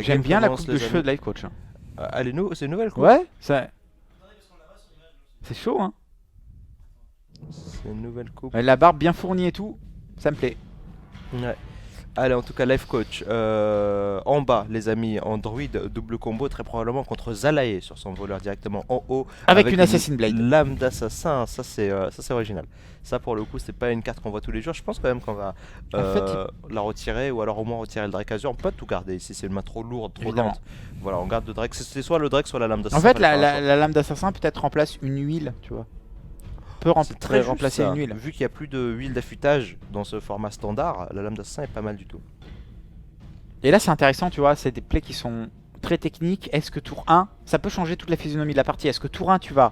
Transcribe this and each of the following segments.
J'aime bien la coupe de cheveux de Life Coach. C'est une nouvelle coupe. Ouais, c'est chaud, hein. C'est une nouvelle coupe. La barbe bien fournie et tout, ça me plaît. Ouais. Allez, en tout cas, Life Coach. En bas, les amis, Android, double combo, très probablement contre Zalae sur son voleur directement en haut. Avec une Assassin Blade. Lame d'assassin, ça c'est original. Ça pour le coup, c'est pas une carte qu'on voit tous les jours. Je pense quand même qu'on va la retirer ou alors au moins retirer le Drake Azur. On peut pas tout garder ici, c'est une main trop lourde, trop Évidemment. lente. Voilà, on garde le Drake. C'est soit le Drake, soit la lame d'assassin. En fait, la lame d'assassin peut-être remplace une huile, tu vois. Peut très juste, remplacer ça. une huile. Vu qu'il n'y a plus de huile d'affûtage dans ce format standard, la lame d'assassin est pas mal du tout. Et là, c'est intéressant, tu vois, c'est des plays qui sont très techniques. Est-ce que tour 1, ça peut changer toute la physionomie de la partie. Est-ce que tour 1, tu vas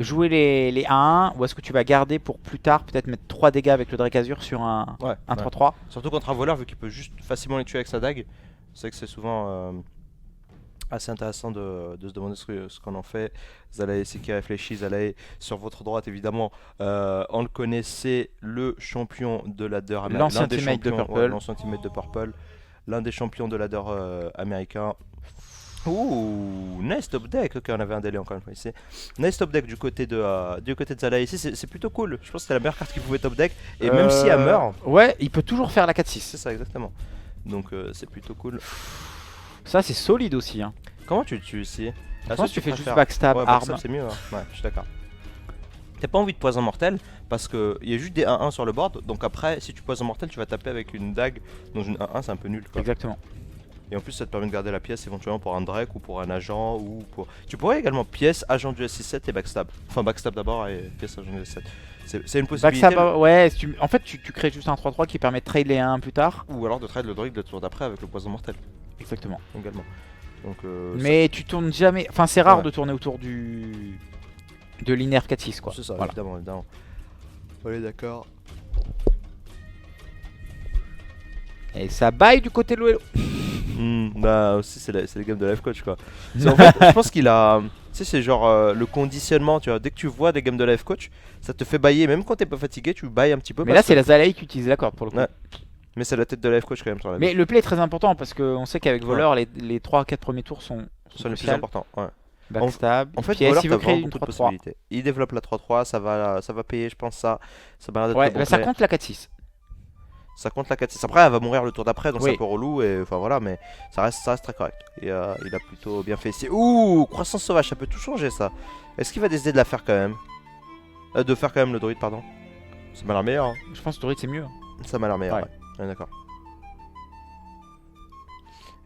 jouer les 1-1 ou est-ce que tu vas garder pour plus tard, peut-être mettre 3 dégâts avec le Drake Azur sur un 3-3. Surtout contre un voleur, vu qu'il peut juste facilement les tuer avec sa dague. C'est que c'est souvent assez intéressant de se demander ce qu'on en fait. Zalae, c'est qui réfléchit. Zalae, sur votre droite, évidemment, on le connaît, c'est le champion de ladder américain. L'ancien teammate de Purple. L'ancien teammate de Purple. L'un des champions de ladder américain. Ouh, nice top deck. Ok, on avait un délai encore une fois ici. Nice top deck du côté de Zalae ici. C'est plutôt cool. Je pense que c'est la meilleure carte qu'il pouvait top deck. Et même si elle meurt. Ouais, il peut toujours faire la 4-6. C'est ça, exactement. Donc c'est plutôt cool. Ça, c'est solide aussi. Hein. Comment tu le tues ici? Je pense que tu fais juste backstab, arme. C'est mieux, hein. Ouais, je suis d'accord. T'as pas envie de poison mortel parce qu'il y a juste des 1-1 sur le board. Donc après, si tu poison mortel, tu vas taper avec une dague dans une 1-1, c'est un peu nul quoi. Exactement. Et en plus, ça te permet de garder la pièce éventuellement pour un Drake ou pour un agent ou pour. Tu pourrais également pièce, agent du S67 et backstab. Enfin, backstab d'abord et pièce, agent du S7. C'est une possibilité. Backstab, ouais, en fait, tu crées juste un 3-3 qui permet de trade les 1 plus tard. Ou alors de trade le Drake le tour d'après avec le poison mortel. Exactement. Également. Donc, mais tu tournes jamais. Enfin, c'est rare de tourner autour de l'iner 4-6 quoi. C'est ça, voilà. évidemment. On est d'accord. Et ça baille du côté de l'Oelo. Bah aussi c'est les games de Life Coach quoi. En fait, je pense qu'il a, tu sais, c'est genre le conditionnement, tu vois, dès que tu vois des games de Life Coach, ça te fait bailler, même quand t'es pas fatigué, tu bailles un petit peu. Mais là c'est la Zalae qui utilise la corde pour le coup. Ouais. Mais c'est la tête de Life Coach quand même sur la Mais le play est très important parce qu'on sait qu'avec voleur les 3-4 premiers tours sont les plus importants. Ouais. Backstab, en fait, pièce, il veut créer une beaucoup de 3-3. possibilités. Il développe la 3-3, ça va payer, je pense ça m'a l'air d'être ouais, bon ça compte la 4-6. Ça compte la 4-6. Après, elle va mourir le tour d'après, donc oui. c'est un peu relou. Et enfin voilà, mais ça reste très correct. Et il a plutôt bien fait ici. Ouh, croissance sauvage, ça peut tout changer ça. Est-ce qu'il va décider de la faire quand même de faire quand même le druide, pardon. Ça m'a l'air meilleur. Hein. Je pense que le druide c'est mieux. Ça m'a l'air meilleur, ouais. Ouais, d'accord.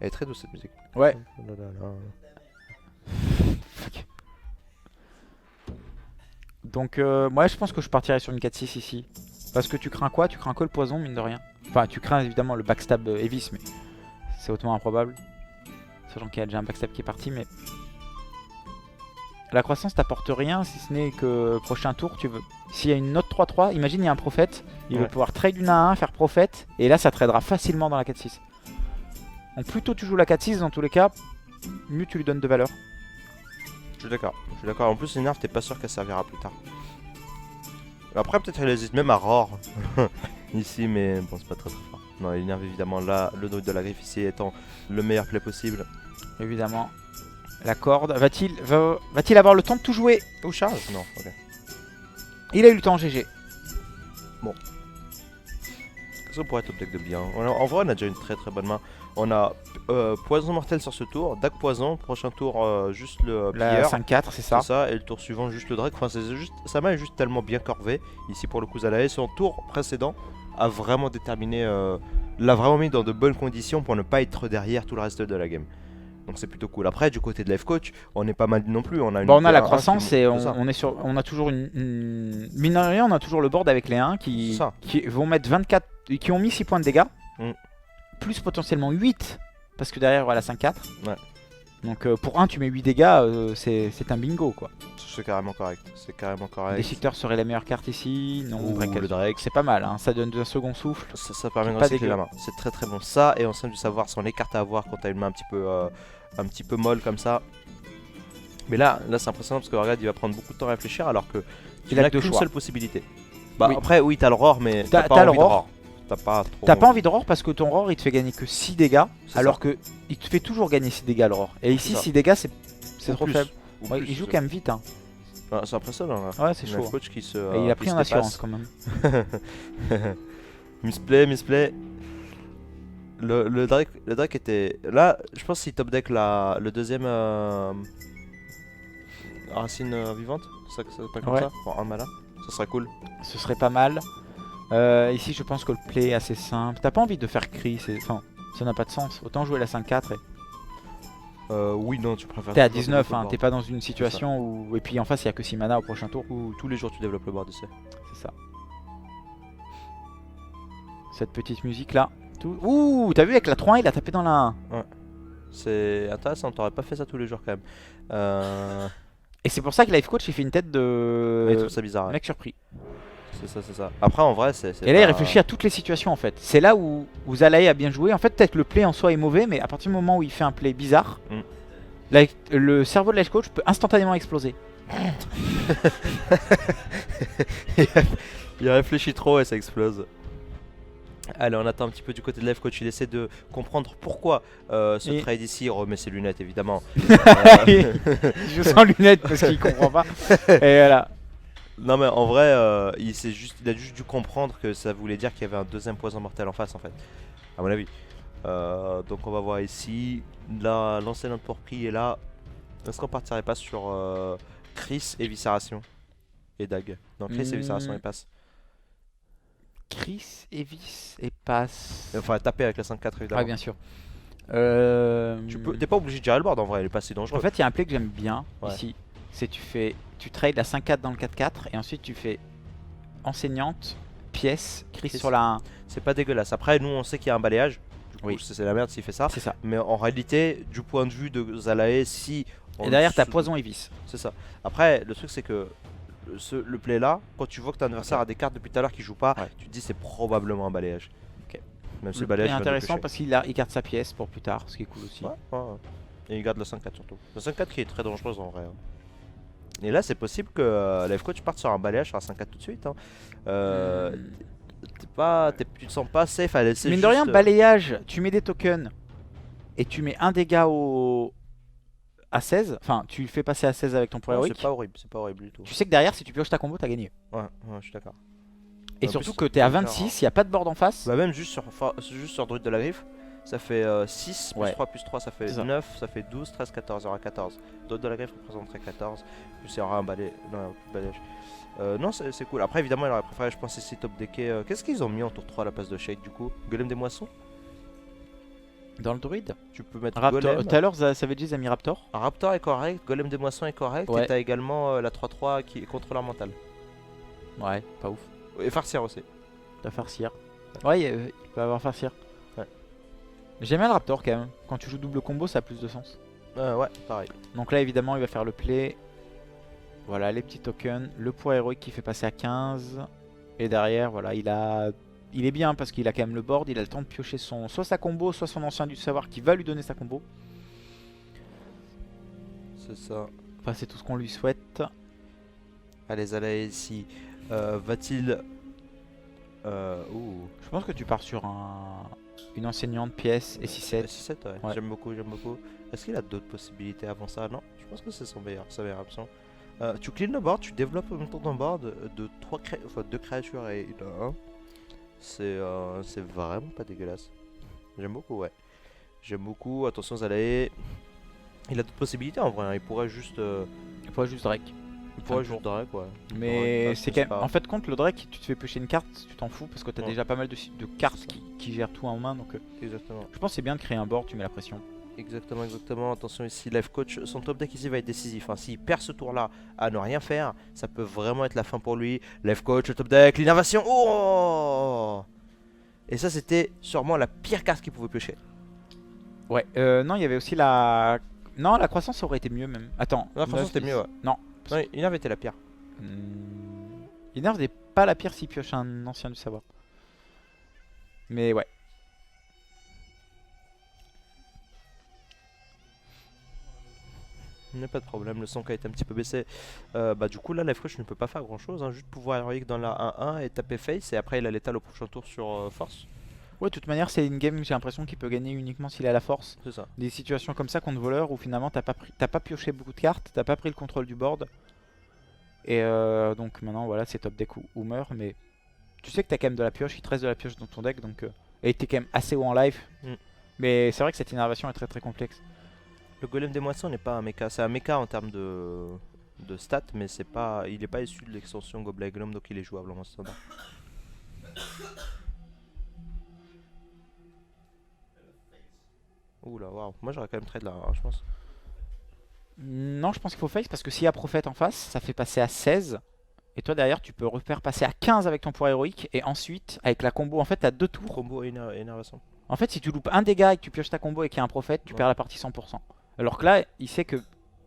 Elle est très douce cette musique. Ouais. Oh là là là. Donc, moi je pense que je partirais sur une 4-6 ici. Parce que tu crains quoi? Tu crains que le poison, mine de rien. Enfin, tu crains évidemment le backstab Evis, mais c'est hautement improbable. Sachant qu'il y a déjà un backstab qui est parti, mais. La croissance t'apporte rien si ce n'est que prochain tour, tu veux. S'il y a une autre 3-3, imagine il y a un prophète, il veut pouvoir trade une à 1, faire prophète, et là ça tradera facilement dans la 4-6. Donc, plus tôt tu joues la 4-6, dans tous les cas, mieux tu lui donnes de valeur. Je suis d'accord. En plus, l'énerve, t'es pas sûr qu'elle servira plus tard. Après, peut-être elle hésite même à Roar ici, mais bon, c'est pas très fort. Non, il énerve évidemment là, le druide de la griffe ici étant le meilleur play possible. Évidemment. La corde. Va-t-il avoir le temps de tout jouer? Ou charge? Non, ok. Il a eu le temps, GG. Bon. Qu'est-ce qu'on pourrait top deck de bien? En vrai, on a déjà une très bonne main. On a poison mortel sur ce tour, dague poison, prochain tour juste le la 5-4, c'est ça. C'est ça, et le tour suivant juste le drake. Enfin, c'est juste, sa main est juste tellement bien corvée. Ici pour le coup Zalae, son tour précédent a vraiment déterminé, l'a vraiment mis dans de bonnes conditions pour ne pas être derrière tout le reste de la game. Donc c'est plutôt cool. Après du côté de Life Coach, on n'est pas mal non plus. On a, on a la croissance et on a toujours mine de rien, on a toujours le board avec les 1 qui vont mettre 24, qui ont mis 6 points de dégâts. Plus potentiellement 8 parce que derrière voilà 5-4. Ouais. Donc pour 1 tu mets 8 dégâts, c'est un bingo quoi. C'est carrément correct. Déchiqueteur serait la meilleure carte ici. Non, le Drake. C'est pas mal, hein. Ça donne un second souffle. Ça permet de recycler la main. C'est très bon ça, et on sait du savoir sans les cartes à avoir quand t'as une main un petit peu molle comme ça. Mais là c'est impressionnant parce que regarde, il va prendre beaucoup de temps à réfléchir alors que il a qu'une seule possibilité. Bah oui. Après oui t'as le roar mais t'as pas envie de roar. t'as pas trop. T'as pas envie de roar parce que ton roar il te fait gagner que 6 dégâts, C'est alors ça. que il te fait toujours gagner 6 dégâts le roar. Et ici ça. 6 dégâts c'est Ou trop plus, faible. ou Ouais, plus, il joue c'est- quand même vite hein. Ah, c'est impressionnant là. Ouais c'est Un chaud. life coach qui se. Et il a qui pris se en assurance dépasse. quand même. Misplay. Le Drake était. Là, je pense qu'il top deck le deuxième racine vivante. Ça s'appelle comme Ouais. ça. Pour un mana. Ça serait cool. Ce serait pas mal. Ici je pense que le play est assez simple. T'as pas envie de faire cri, enfin ça n'a pas de sens. Autant jouer la 5-4 et... Oui, non, tu préfères. T'es à toujours 19 développer le hein, board. t'es pas dans une situation où... Et puis en face il y a que 6 mana au prochain tour. Ou tous les jours tu développes le board, tu sais. C'est ça. Cette petite musique là. Ouh, t'as vu avec la 3-1 il a tapé dans la 1. C'est intéressant, t'aurais pas fait ça tous les jours quand même. Et c'est pour ça que Life Coach il fait une tête Il de trouve ça bizarre. Ouais. mec surpris. C'est ça. Après, en vrai, c'est. Et là il réfléchit à toutes les situations en fait. C'est là où Zalae a bien joué. En fait peut-être que le play en soi est mauvais, mais à partir du moment où il fait un play bizarre, le cerveau de Life Coach peut instantanément exploser. Il réfléchit trop et ça explose. Allez, on attend un petit peu du côté de Life Coach. Il essaie de comprendre pourquoi ce trade ici. Il remet ses lunettes évidemment. Je joue sans lunettes parce qu'il comprend pas. Et voilà. Non, mais en vrai, il a juste dû comprendre que ça voulait dire qu'il y avait un deuxième poison mortel en face en fait. À mon avis. Donc on va voir ici. Là, l'ancien pour prix est là. Est-ce qu'on partirait pas sur Chris, Éviscération et Dag? Non, Chris, Éviscération et passe. Chris, Evis et passe. Enfin, taper avec la 5-4 évidemment. Ah, bien sûr. T'es pas obligé de gérer le board en vrai, il est pas si dangereux. En fait, il y a un play que j'aime bien Ouais. ici. C'est tu trades la 5-4 dans le 4-4 et ensuite tu fais enseignante, pièce, Chris Chris. sur la 1. C'est pas dégueulasse. Après, nous on sait qu'il y a un balayage. Du coup, Oui. c'est la merde s'il fait ça. C'est ça. Mais en réalité, du point de vue de Zalae, si. Et derrière, t'as poison Evis. C'est ça. Après, le truc c'est que le play là, quand tu vois que ton adversaire a des cartes depuis tout à l'heure qui joue pas, tu te dis c'est probablement un balayage. Ok. Même si Le le balayage play est va te intéressant pêcher. parce qu'il garde sa pièce pour plus tard, ce qui est cool aussi. Ouais. Et il garde la 5-4 surtout. La 5-4 qui est très dangereuse en vrai. Et là, c'est possible que Life Coach parte sur un balayage sur la 5-4 tout de suite. Hein. Tu te sens pas safe à laisser. Mine de rien, balayage, tu mets des tokens et tu mets un dégât à 16. Enfin, tu le fais passer à 16 avec ton point héroïque. C'est pas horrible du tout. Tu sais que derrière, si tu pioches ta combo, t'as gagné. Ouais, je suis d'accord. Et En surtout plus, que t'es à faut faire 26, il n'y a pas de board en face. Bah même juste sur Druide de la Griffe, ça fait 6 plus Ouais. 3 plus 3, ça fait C'est ça. 9, ça fait 12, 13, 14, il y aura 14. Druide de la Griffe représenterait 14, plus il y aura un balai. Non, balayage. Non, c'est cool. Après, évidemment, il aurait préféré, je pense, ici top decké. Qu'est-ce qu'ils ont mis en tour 3 à la place de Shade du coup? Golem des moissons? Dans le druide. Tu peux mettre Raptor. Golem. Tout à l'heure, Savage a mis Raptor. Un Raptor est correct, Golem des moissons est correct, Ouais. et t'as également la 3-3 qui est contrôleur mental. Ouais, pas ouf. Et Farcière aussi. T'as Farcir. Ouais, il peut avoir Farcir. Ouais. J'aime bien le Raptor quand même. Quand tu joues double combo, ça a plus de sens. Ouais, pareil. Donc là, évidemment, il va faire le play. Voilà, les petits tokens. Le poids héroïque qui fait passer à 15. Et derrière, voilà, il est bien parce qu'il a quand même le board. Il a le temps de piocher soit sa combo, soit son ancien du savoir qui va lui donner sa combo. C'est ça. Enfin, c'est tout ce qu'on lui souhaite. Allez, Zalae ici. Va-t-il. Je pense que tu pars sur une enseignante pièce et 6-7. 6-7, ouais. Ouais. J'aime beaucoup. Est-ce qu'il a d'autres possibilités avant ça? Non, je pense que c'est sa meilleure option. Tu clean le board, tu développes en même temps ton board de 2 créatures et une 1. C'est vraiment pas dégueulasse. J'aime beaucoup, ouais. J'aime beaucoup. Attention, Zalae. Il a d'autres possibilités en vrai. Hein. Il pourrait juste. Il pourrait juste Drake. Il pourrait Fin de juste Drake, ouais. Mais Drake, c'est je sais quand même. pas. En fait, contre le Drake, tu te fais pêcher une carte, tu t'en fous parce que t'as Ouais. déjà pas mal de cartes qui gèrent tout en main. Donc Exactement. je pense que c'est bien de créer un board, tu mets la pression. Exactement. Attention ici, Life Coach, son top deck ici va être décisif. Hein. S'il perd ce tour-là à ne rien faire, ça peut vraiment être la fin pour lui. Life Coach, le top deck, l'innovation. Oh! Et ça, c'était sûrement la pire carte qu'il pouvait piocher. Ouais, non, il y avait aussi la. Non, la croissance aurait été mieux même. Attends. La croissance, 9, c'était mieux, ouais. Non. Non, il avait été la pire. Innerve n'est pas la pire s'il pioche un ancien du savoir. Mais ouais. N'est pas de problème, le son qui a été un petit peu baissé. Bah du coup là Life Coach ne peut pas faire grand chose, hein, juste pouvoir héroïque dans la 1-1 et taper face et après il a l'étal au prochain tour sur force. Ouais, de toute manière, c'est une game, j'ai l'impression qu'il peut gagner uniquement s'il a la force. C'est ça. Des situations comme ça contre voleur où finalement t'as pas pioché beaucoup de cartes, t'as pas pris le contrôle du board. Et donc maintenant voilà, c'est top deck ou meurt, mais tu sais que t'as quand même de la pioche, il te reste de la pioche dans ton deck, donc et t'es quand même assez haut en life. Mais c'est vrai que cette innervation est très très complexe. Le golem des moissons n'est pas un mecha, c'est un mecha en termes de stats, mais c'est pas, il est pas issu de l'extension Goblin Gnome, donc il est jouable en standard. Oula, waouh, moi j'aurais quand même trade là, hein, je pense. Non, je pense qu'il faut face parce que s'il y a Prophète en face, ça fait passer à 16. Et toi derrière, tu peux refaire passer à 15 avec ton pouvoir héroïque. Et ensuite, avec la combo, en fait, t'as 2 tours. Combo énervation. En fait, si tu loupes un dégât et que tu pioches ta combo et qu'il y a un Prophète, tu perds la partie 100%. Alors que là, il sait que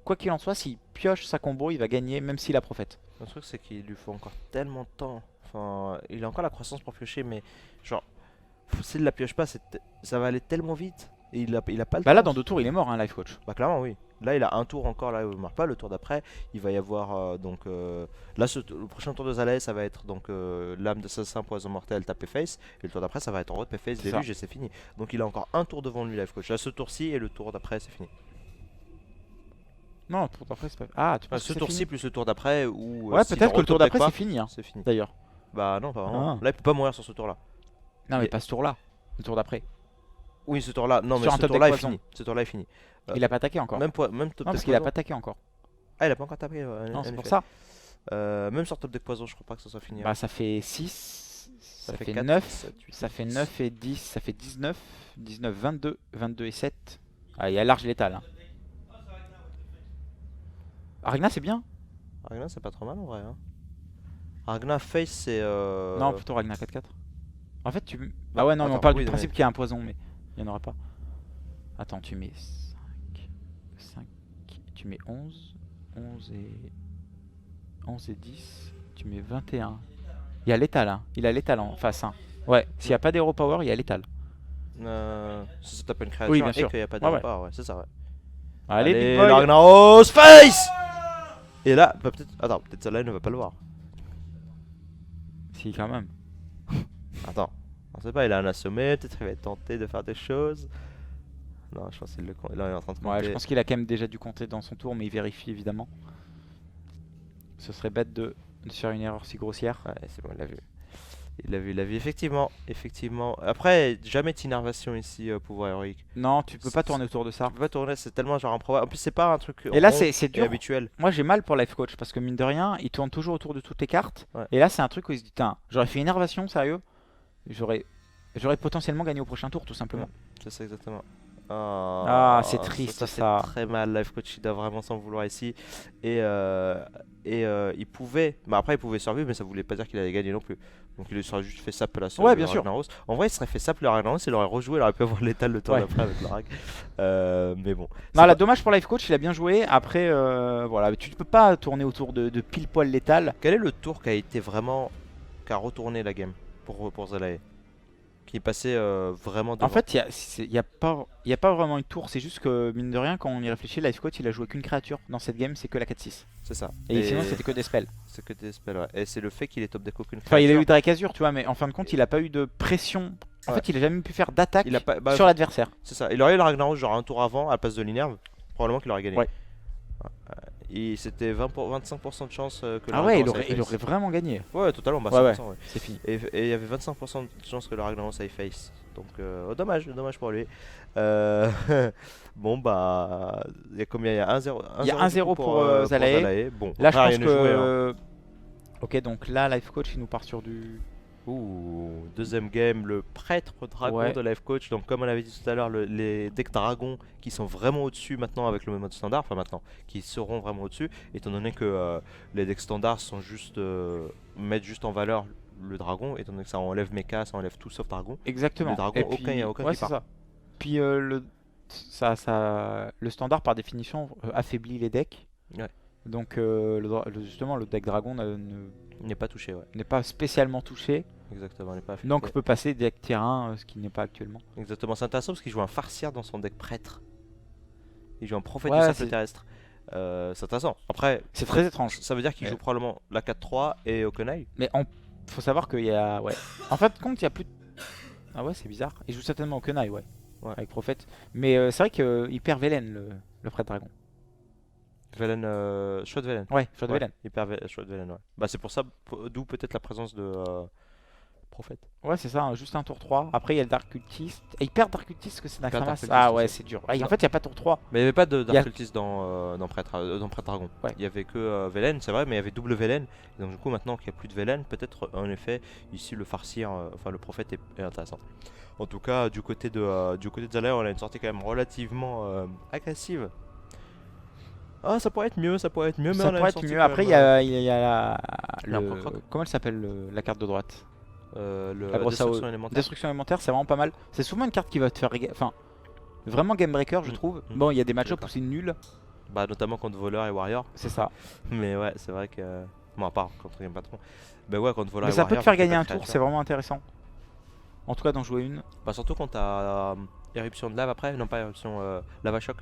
quoi qu'il en soit, s'il pioche sa combo, il va gagner même s'il a Prophète. Le truc, c'est qu'il lui faut encore tellement de temps. Enfin, il a encore la croissance pour piocher, mais genre, s'il la pioche pas, ça va aller tellement vite. Et il a pas le Bah là, temps. dans 2 tours, il est mort, hein, Life Coach. Bah clairement oui. Là il a un tour encore, là il ne meurt pas. Le tour d'après il va y avoir là le prochain tour de Zalae ça va être donc lame d'assassin, poison mortel, taper face. Et le tour d'après ça va être en taper face, déluge et c'est fini. Donc il a encore un tour devant lui Life Coach. Là ce tour-ci et le tour d'après c'est fini. Non, le tour d'après c'est pas... Ah, tu penses Ce que c'est tour-ci fini plus le tour d'après ou Ouais, peut-être que le tour d'après c'est fini, hein, c'est fini. d'ailleurs. Bah non pas vraiment. Ah. Là il peut pas mourir sur ce tour là. Non mais pas ce tour là, le tour d'après. Oui ce tour là, non mais Sur un ce top tour là est deck fini. Ce tour là est fini. Il a pas attaqué encore. Même top Non, parce deck qu'il a poison. pas attaqué encore. Ah il a pas encore tapé. Non, en c'est pour effet. ça. Même sur top deck poison je crois pas que ça soit fini. Bah ça fait 6, ça fait 4, 9, 7, 8, ça fait 10. 9 et 10, ça fait 19, 19, 22, 22 et 7. Ah, il y a large létal. Hein. Aragna c'est bien. Ragnar c'est pas trop mal en vrai. Hein. Ragnar face c'est. Non, plutôt Ragna 4-4. En fait, tu. Ah ouais, non, mais on attends, parle oui, du principe mais- qu'il y a un poison, mais il n'y en aura pas. Attends, tu mets 5, tu mets 11, 11 et 10, tu mets 21. Il y a létal, hein. Il a létal en face. Hein. Ouais, s'il n'y a pas d'hero power, il y a létal. Si ça tape une créature Oui, bien et sûr. qu'il n'y a pas de Ouais, ouais. repart, ouais, c'est ça, ouais. Allez, big Allez, boy. Ragnaros face. Et là, bah, peut-être. Attends, peut-être celle-là, il ne va pas le voir. Si, quand même. Attends, on sait pas, il a un assommé, peut-être il va être tenté de faire des choses. Non, je pense qu'il le compte. Là, il est en train de compter. Ouais, je pense qu'il a quand même déjà dû compter dans son tour, mais il vérifie évidemment. Ce serait bête de faire une erreur si grossière. Ouais, c'est bon, il l'a vu. Il l'a vu, effectivement. Effectivement. Après, jamais d'innervation ici, pouvoir héroïque. Non, tu peux pas tourner autour de ça. Tu peux pas tourner, c'est tellement genre improbable. En plus, c'est pas un truc. Et là, rond c'est et dur. habituel. Moi, j'ai mal pour Life Coach parce que mine de rien, il tourne toujours autour de toutes les cartes. Ouais. Et là, c'est un truc où il se dit, tiens, j'aurais fait une énervation, sérieux. J'aurais potentiellement gagné au prochain tour, tout simplement. C'est ça, exactement. Ah, c'est triste, ça. ça. Fait très mal. Life Coach, il doit vraiment s'en vouloir ici. Et il pouvait. Bah, après, il pouvait survivre, mais ça voulait pas dire qu'il allait gagner non plus. Donc, il serait juste fait sap là sur Ouais, le bien sûr. Ragnaros. En vrai, il serait fait sap le Ragnaros, il aurait rejoué, il aurait pu avoir l'étal le tour Ouais. d'après avec le Rag. Mais bon. Non, là, dommage pour Life Coach, il a bien joué. Après, voilà, tu ne peux pas tourner autour de pile poil létal. Quel est le tour qui a été vraiment. Qui a retourné la game pour Zalae? Qui est passé vraiment devant. En fait, il y a pas vraiment une tour. C'est juste que, mine de rien, quand on y réfléchit, Life Coach, il a joué qu'une créature. Dans cette game, c'est que la 4-6. C'est ça. Et sinon, c'était que des spells. C'est que des spells, ouais. Et c'est le fait qu'il ait top deck aucune Enfin, il a créature. eu Drake Azure, tu vois, mais en fin de compte, il a pas eu de pression. En Ouais. fait, il a jamais pu faire d'attaque Il a pas. Bah, sur l'adversaire. c'est ça. Il aurait eu le Ragnaros genre un tour avant à la place de l'Inerve. Probablement qu'il aurait gagné. Ouais. Et c'était 25% de chance que le Ah ouais, Ragnaros il aille aurait face. vraiment gagné. Ouais, totalement. Bah, Ouais, 100%, ouais. C'est fini. Et il y avait 25% de chance que le Ragnaros aille face. Donc, dommage pour lui. Bon, bah. Il y a combien? Il y a 1-0. Il y a 1-0 pour Zalae. Bon, Là, je après, pense rien n'est joué, hein. que. Ok, donc là, Life Coach, il nous part sur du. Ouh, deuxième game, le prêtre dragon Ouais. de Life Coach. Donc, comme on avait dit tout à l'heure, les decks dragons qui sont vraiment au-dessus maintenant avec le mode standard, enfin maintenant, qui seront vraiment au-dessus, étant donné que les decks standards sont juste mettent juste en valeur le dragon, étant donné que ça enlève mecha, ça enlève tout sauf dragon. Exactement. Le dragon, Et aucun- il y a aucun ouais, qui c'est part. ça. Puis le standard, par définition, affaiblit les decks. Ouais. Donc, justement, le deck dragon Il n'est pas touché, ouais. n'est pas spécialement touché. Exactement, il n'est pas affecté. Donc, peut passer deck terrain, ce qui n'est pas actuellement. Exactement, c'est intéressant parce qu'il joue un farcière dans son deck prêtre. Il joue un prophète Ouais, du cercle c'est- terrestre. c'est intéressant. Après, C'est très étrange. ça veut dire qu'il Ouais. joue probablement la 4-3 et Okunai. Mais faut savoir qu'il y a. Ouais. En fin de compte, il y a plus. Ah ouais, c'est bizarre. Il joue certainement au Kunai, ouais. Ouais. Avec Prophète. Mais c'est vrai qu'il perd Velen, le prêtre dragon. Velen, Shot Velen. Ouais, choix de Ouais, Velen. il perd Shot Velen, ouais. Bah, c'est pour ça, d'où peut-être la présence de Prophète. Ouais, c'est ça, hein, juste un tour 3. Après, il y a le Dark Cultist. Et il perd Dark Cultist parce que c'est perd Nakramas. Dark Cultist Ah ouais, aussi. c'est dur. Ah, en fait, il n'y a pas tour 3. Mais il n'y avait pas de Il y a- Dark Cultist dans Prêtre Dragon. Ouais. Il y avait que Velen, c'est vrai, mais il y avait double Velen. Et donc, du coup, maintenant qu'il n'y a plus de Velen, peut-être en effet, ici le farcir, enfin le prophète est intéressant. En tout cas, du côté de Zalaï, on a une sortie quand même relativement agressive. Ah, ça pourrait être mieux, Ça mais on a une pourrait être sortie mieux. quand Après, même, il y a il y a un le- croc-croc. Comment elle s'appelle la carte de droite? La grosse Destruction AOE. élémentaire. Destruction élémentaire, c'est vraiment pas mal. C'est souvent une carte qui va te faire. Enfin, vraiment game breaker, je trouve. Mm. Bon, il y a des match-ups D'accord. où c'est nul. Bah, notamment contre Voleur et Warrior. C'est ça. Mais ouais, c'est vrai que. Bon, à part contre Game Patron. Bah, ouais, contre Voleur Mais et ça Warrior. peut te faire vu que gagner t'as un pas de tour, créature. c'est vraiment intéressant. En tout cas, d'en jouer une. Bah, surtout quand t'as éruption de lave après. Non, pas éruption, lava choc.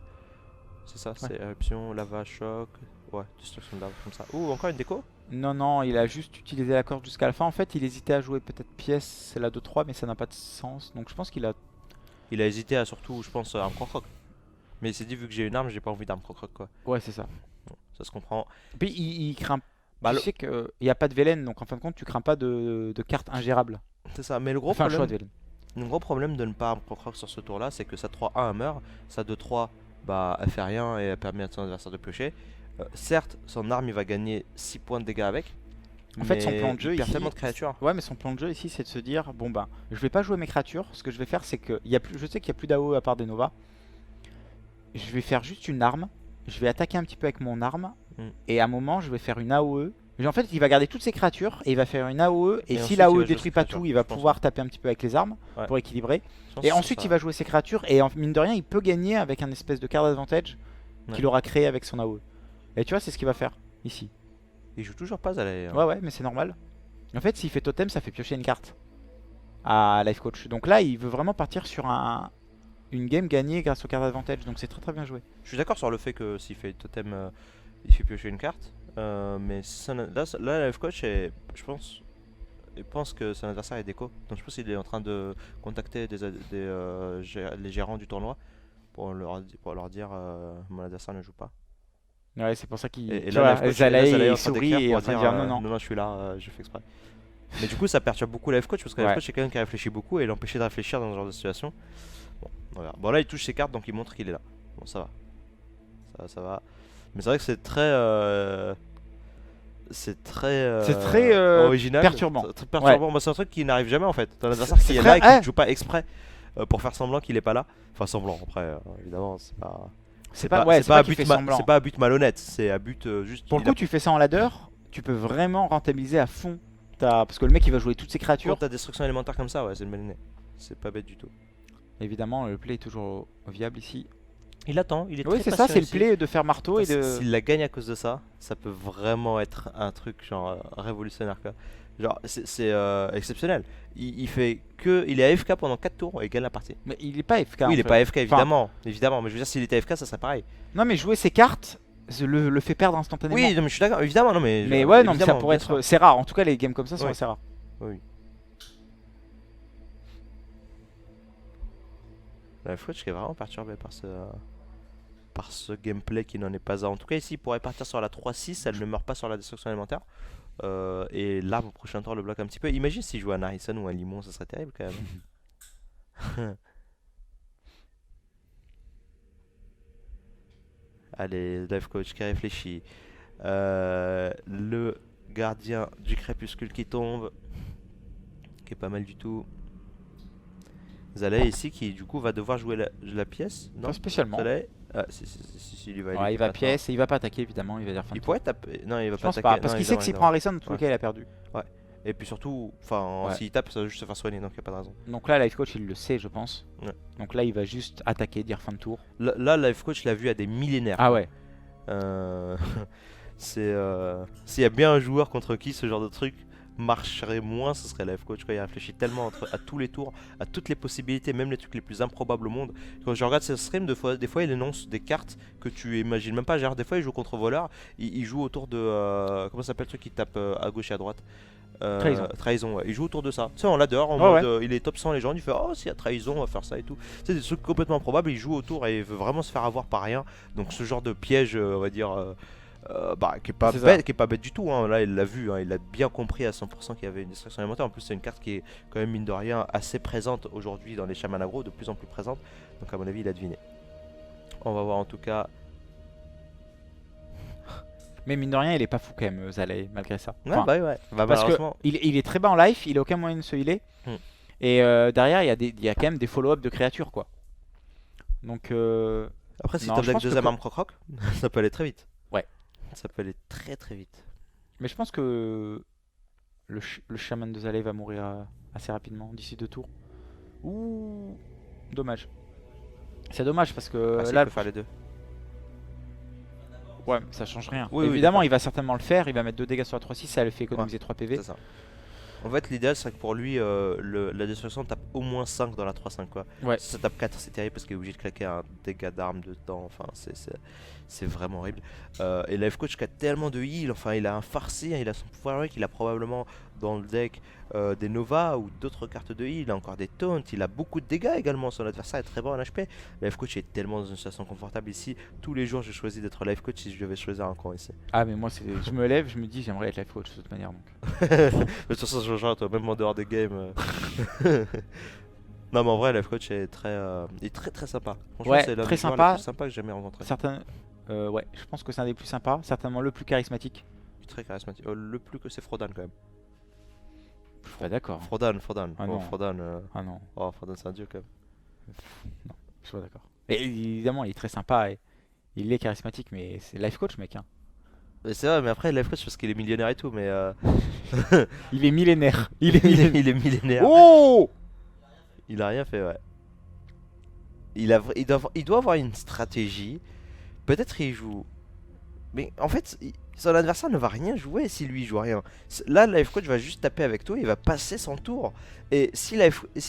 C'est ça, c'est éruption, lava choc. Ouais, destruction de lave comme ça. Ouh, encore une déco. Non, non, il a juste utilisé la corde jusqu'à la fin. En fait, il hésitait à jouer peut-être pièce, c'est la 2-3, mais ça n'a pas de sens. Donc je pense qu'il a. Il a hésité à surtout, je pense, arme croc-croc. Mais il s'est dit, vu que j'ai une arme, j'ai pas envie d'arme croc-croc quoi. Ouais, c'est ça. Bon, ça se comprend. Puis il craint. Bah, Tu le- sais qu'il n'y a pas de Velen, donc en fin de compte, tu crains pas de cartes ingérables. C'est ça, mais le gros Enfin, problème. choix de Velen. Le gros problème de ne pas arme croc-croc sur ce tour là, c'est que sa 3-1 elle meurt, sa 2-3 bah elle fait rien et elle permet à son adversaire de piocher. Certes, son arme il va gagner 6 points de dégâts avec. En fait, son mais plan de jeu il perd ici- tellement de créatures. Ouais, mais son plan de jeu ici, c'est de se dire bon ben, je vais pas jouer mes créatures. Ce que je vais faire, c'est que je sais qu'il y a plus d'AOE à part des Nova. Je vais faire juste une arme. Je vais attaquer un petit peu avec mon arme. Mm. Et à un moment, je vais faire une AOE. Mais en fait, il va garder toutes ses créatures et il va faire une AOE. Et, Et si ensuite, il l'AOE va jouer détruit ses pas créatures, tout, il va je pense. pouvoir taper un petit peu avec les armes Ouais. pour équilibrer. Je pense Et que ensuite, c'est il ça. va jouer ses créatures. Et mine de rien, il peut gagner avec un espèce de card advantage Ouais. qu'il aura créé avec son AOE. Et tu vois, c'est ce qu'il va faire ici. Il joue toujours pas Zalae. Hein. Ouais, ouais, mais c'est normal. En fait, s'il fait totem, ça fait piocher une carte à Life Coach. Donc là, il veut vraiment partir sur une game gagnée grâce au card advantage. Donc c'est très très bien joué. Je suis d'accord sur le fait que s'il fait totem, il fait piocher une carte. Mais là, Life Coach, je pense, il pense que son adversaire est déco. Donc je pense qu'il est en train de contacter les gérants du tournoi pour leur dire mon adversaire ne joue pas. Ouais, c'est pour ça qu'il. Et tu là, vois, Life Coach, Zalae, est en il train sourit d'écrire et est pour en train de dire non, non. non, je suis là, je fais exprès. Mais du coup, ça perturbe beaucoup Life Coach parce que Life Ouais. Coach c'est quelqu'un qui réfléchit beaucoup et l'empêcher de réfléchir dans ce genre de situation. Bon, on verra. Bon, là, il touche ses cartes donc il montre qu'il est là. Bon, ça va. Ça va. Mais c'est vrai que c'est très. C'est très original, perturbant. très perturbant. Bah, c'est un truc qui n'arrive jamais en fait. T'as un adversaire C'est qui est très- là et qui ouais. ne joue pas exprès pour faire semblant qu'il est pas là. Enfin, semblant, après, évidemment, c'est pas. C'est pas, ouais, c'est pas à qu'il but fait semblant. c'est pas à but malhonnête, c'est à but juste. Pour le il a- coup, tu fais ça en ladder, tu peux vraiment rentabiliser à fond. Parce que le mec, il va jouer toutes ses créatures. Quand t'as destruction élémentaire comme ça, ouais, c'est une bonne idée. C'est pas bête du tout. Évidemment, le play est toujours viable ici. Il attend, il est Oui, très c'est ça, patient c'est le ici. play de faire marteau et de. S'il la gagne à cause de ça, ça peut vraiment être un truc genre révolutionnaire quoi. Genre c'est exceptionnel. Il fait que il est AFK pendant 4 tours et il gagne la partie. Mais il est pas FK. Oui, en il est fait. pas AFK évidemment, évidemment, mais je veux dire s'il était AFK ça serait pareil. Non, mais jouer ses cartes le fait perdre instantanément. Oui, non, mais je suis d'accord, évidemment, non mais Mais ouais, non, mais ça évidemment, pourrait bien être. sûr. C'est rare. En tout cas, les games comme ça sont Ouais. assez rares. Oui. La Fudge qui est vraiment perturbée par ce gameplay qui n'en est pas un. En tout cas, ici, il pourrait partir sur la 3-6, elle ne meurt pas sur la destruction élémentaire. Et là, au prochain tour, le bloque un petit peu. Imagine s'il joue un Harrison ou un Limon, ça serait terrible quand même. Allez, Life Coach qui réfléchit. Le gardien du crépuscule qui tombe. Qui est pas mal du tout. Zalae ici qui du coup va devoir jouer la pièce. Non, Pas spécialement. Zalae. Ah, si, il va Ouais, il va attends. pièce et il va pas attaquer évidemment. Il va dire fin de Il tour. pourrait taper. Non, il va Je pas pense attaquer. pas. Parce Non, qu'il sait que s'il prend évidemment. Harrison, dans tous les Ouais. cas, il a perdu. Et puis surtout, enfin, Ouais. s'il tape, ça va juste se faire soigner, donc il n'y a pas de raison. Donc là, Life Coach, il le sait, je pense. Ouais. Donc là, il va juste attaquer, dire fin de tour. Là, Life Coach l'a vu à des millénaires. Ah ouais. S'il y a bien un joueur contre qui ce genre de truc marcherait moins, ce serait Life Coach. Quoi. Il réfléchit tellement à tous les tours, à toutes les possibilités, même les trucs les plus improbables au monde. Quand je regarde ses streams, des fois il énonce des cartes que tu imagines même pas. Genre, des fois il joue contre voleur, il joue autour de. Comment ça s'appelle le truc qui tape à gauche et à droite Trahison. Trahison, ouais. Il joue autour de ça. Tu sais, en ladder, en Ouais, mode ouais. il est top 100 légende, il fait oh, s'il y a trahison, on va faire ça et tout. C'est des trucs complètement improbables, il joue autour et il veut vraiment se faire avoir par rien. Donc, ce genre de piège, on va dire. Qui est pas C'est ça. bête, qui est pas bête du tout. Hein. Là, il l'a vu, hein. Il a bien compris à 100% qu'il y avait une distraction alimentaire. En plus, c'est une carte qui est quand même mine de rien assez présente aujourd'hui dans les chamans agro, de plus en plus présente. Donc, à mon avis, il a deviné. On va voir en tout cas. Mais mine de rien, il est pas fou quand même, Zalae, malgré ça. Ouais, Enfin, ouais. Bah, parce que malheureusement. il est très bas en life, il a aucun moyen de se healer. Hmm. Et derrière, il y a quand même des follow-up de créatures, quoi. Donc, Après, si non, top je deck pense que deuxième arme croc-croc, ça peut aller très vite. ouais. Ça peut aller très très vite. Mais je pense que le chaman de Zalae va mourir assez rapidement, d'ici 2 tours. Ouh, dommage. C'est dommage parce que Ah, si, il là, peut faire les deux. ouais, mais ça change rien. Oui, oui, Évidemment, d'accord. il va certainement le faire. Il va mettre 2 dégâts sur la 3-6, ça lui fait économiser 3 PV. C'est ça. En fait, l'idéal serait que pour lui, la destruction tape au moins 5 dans la 3-5 quoi. Ouais. Si ça tape 4, c'est terrible parce qu'il est obligé de claquer un dégât d'arme dedans. Enfin, c'est vraiment horrible. Et Life Coach qui a tellement de heal, enfin, il a un farci, hein, il a son pouvoir heroique, il a probablement dans le deck des Nova ou d'autres cartes de heal, il a encore des taunts, il a beaucoup de dégâts également. Son adversaire est très bon en HP. Life Coach est tellement dans une situation confortable ici. Tous les jours, j'ai choisi d'être Life Coach si je devais choisir un coin ici. Ah, mais moi, je me lève, je me dis, j'aimerais être life coach de toute manière. Donc. De toute façon, je rejoins toi, même en dehors des games. Non, mais en vrai, Life Coach est il est très très sympa. Franchement, Ouais, c'est l'un très des joueurs sympa. les plus sympas que j'ai jamais rencontré. Certains, ouais, je pense que c'est un des plus sympas, certainement le plus charismatique. Il est très charismatique. Le plus que c'est Frodan quand même. Je suis pas d'accord. Frodan. Ah Oh, non. Frodan. Ah non, Oh, Frodan, c'est un dieu quand même. non, je suis pas d'accord. Et évidemment, il est très sympa et il est charismatique, mais c'est life coach, mec. Hein. Mais c'est vrai, mais après, Life Coach parce qu'il est millionnaire et tout, mais Il est millénaire. Il est millénaire. il est millénaire. Oh! Il a rien fait, ouais. Il doit avoir une stratégie. Peut-être il joue. Mais en fait, son adversaire ne va rien jouer si lui il joue rien. Là, Life Coach va juste taper avec toi, il va passer son tour. Et si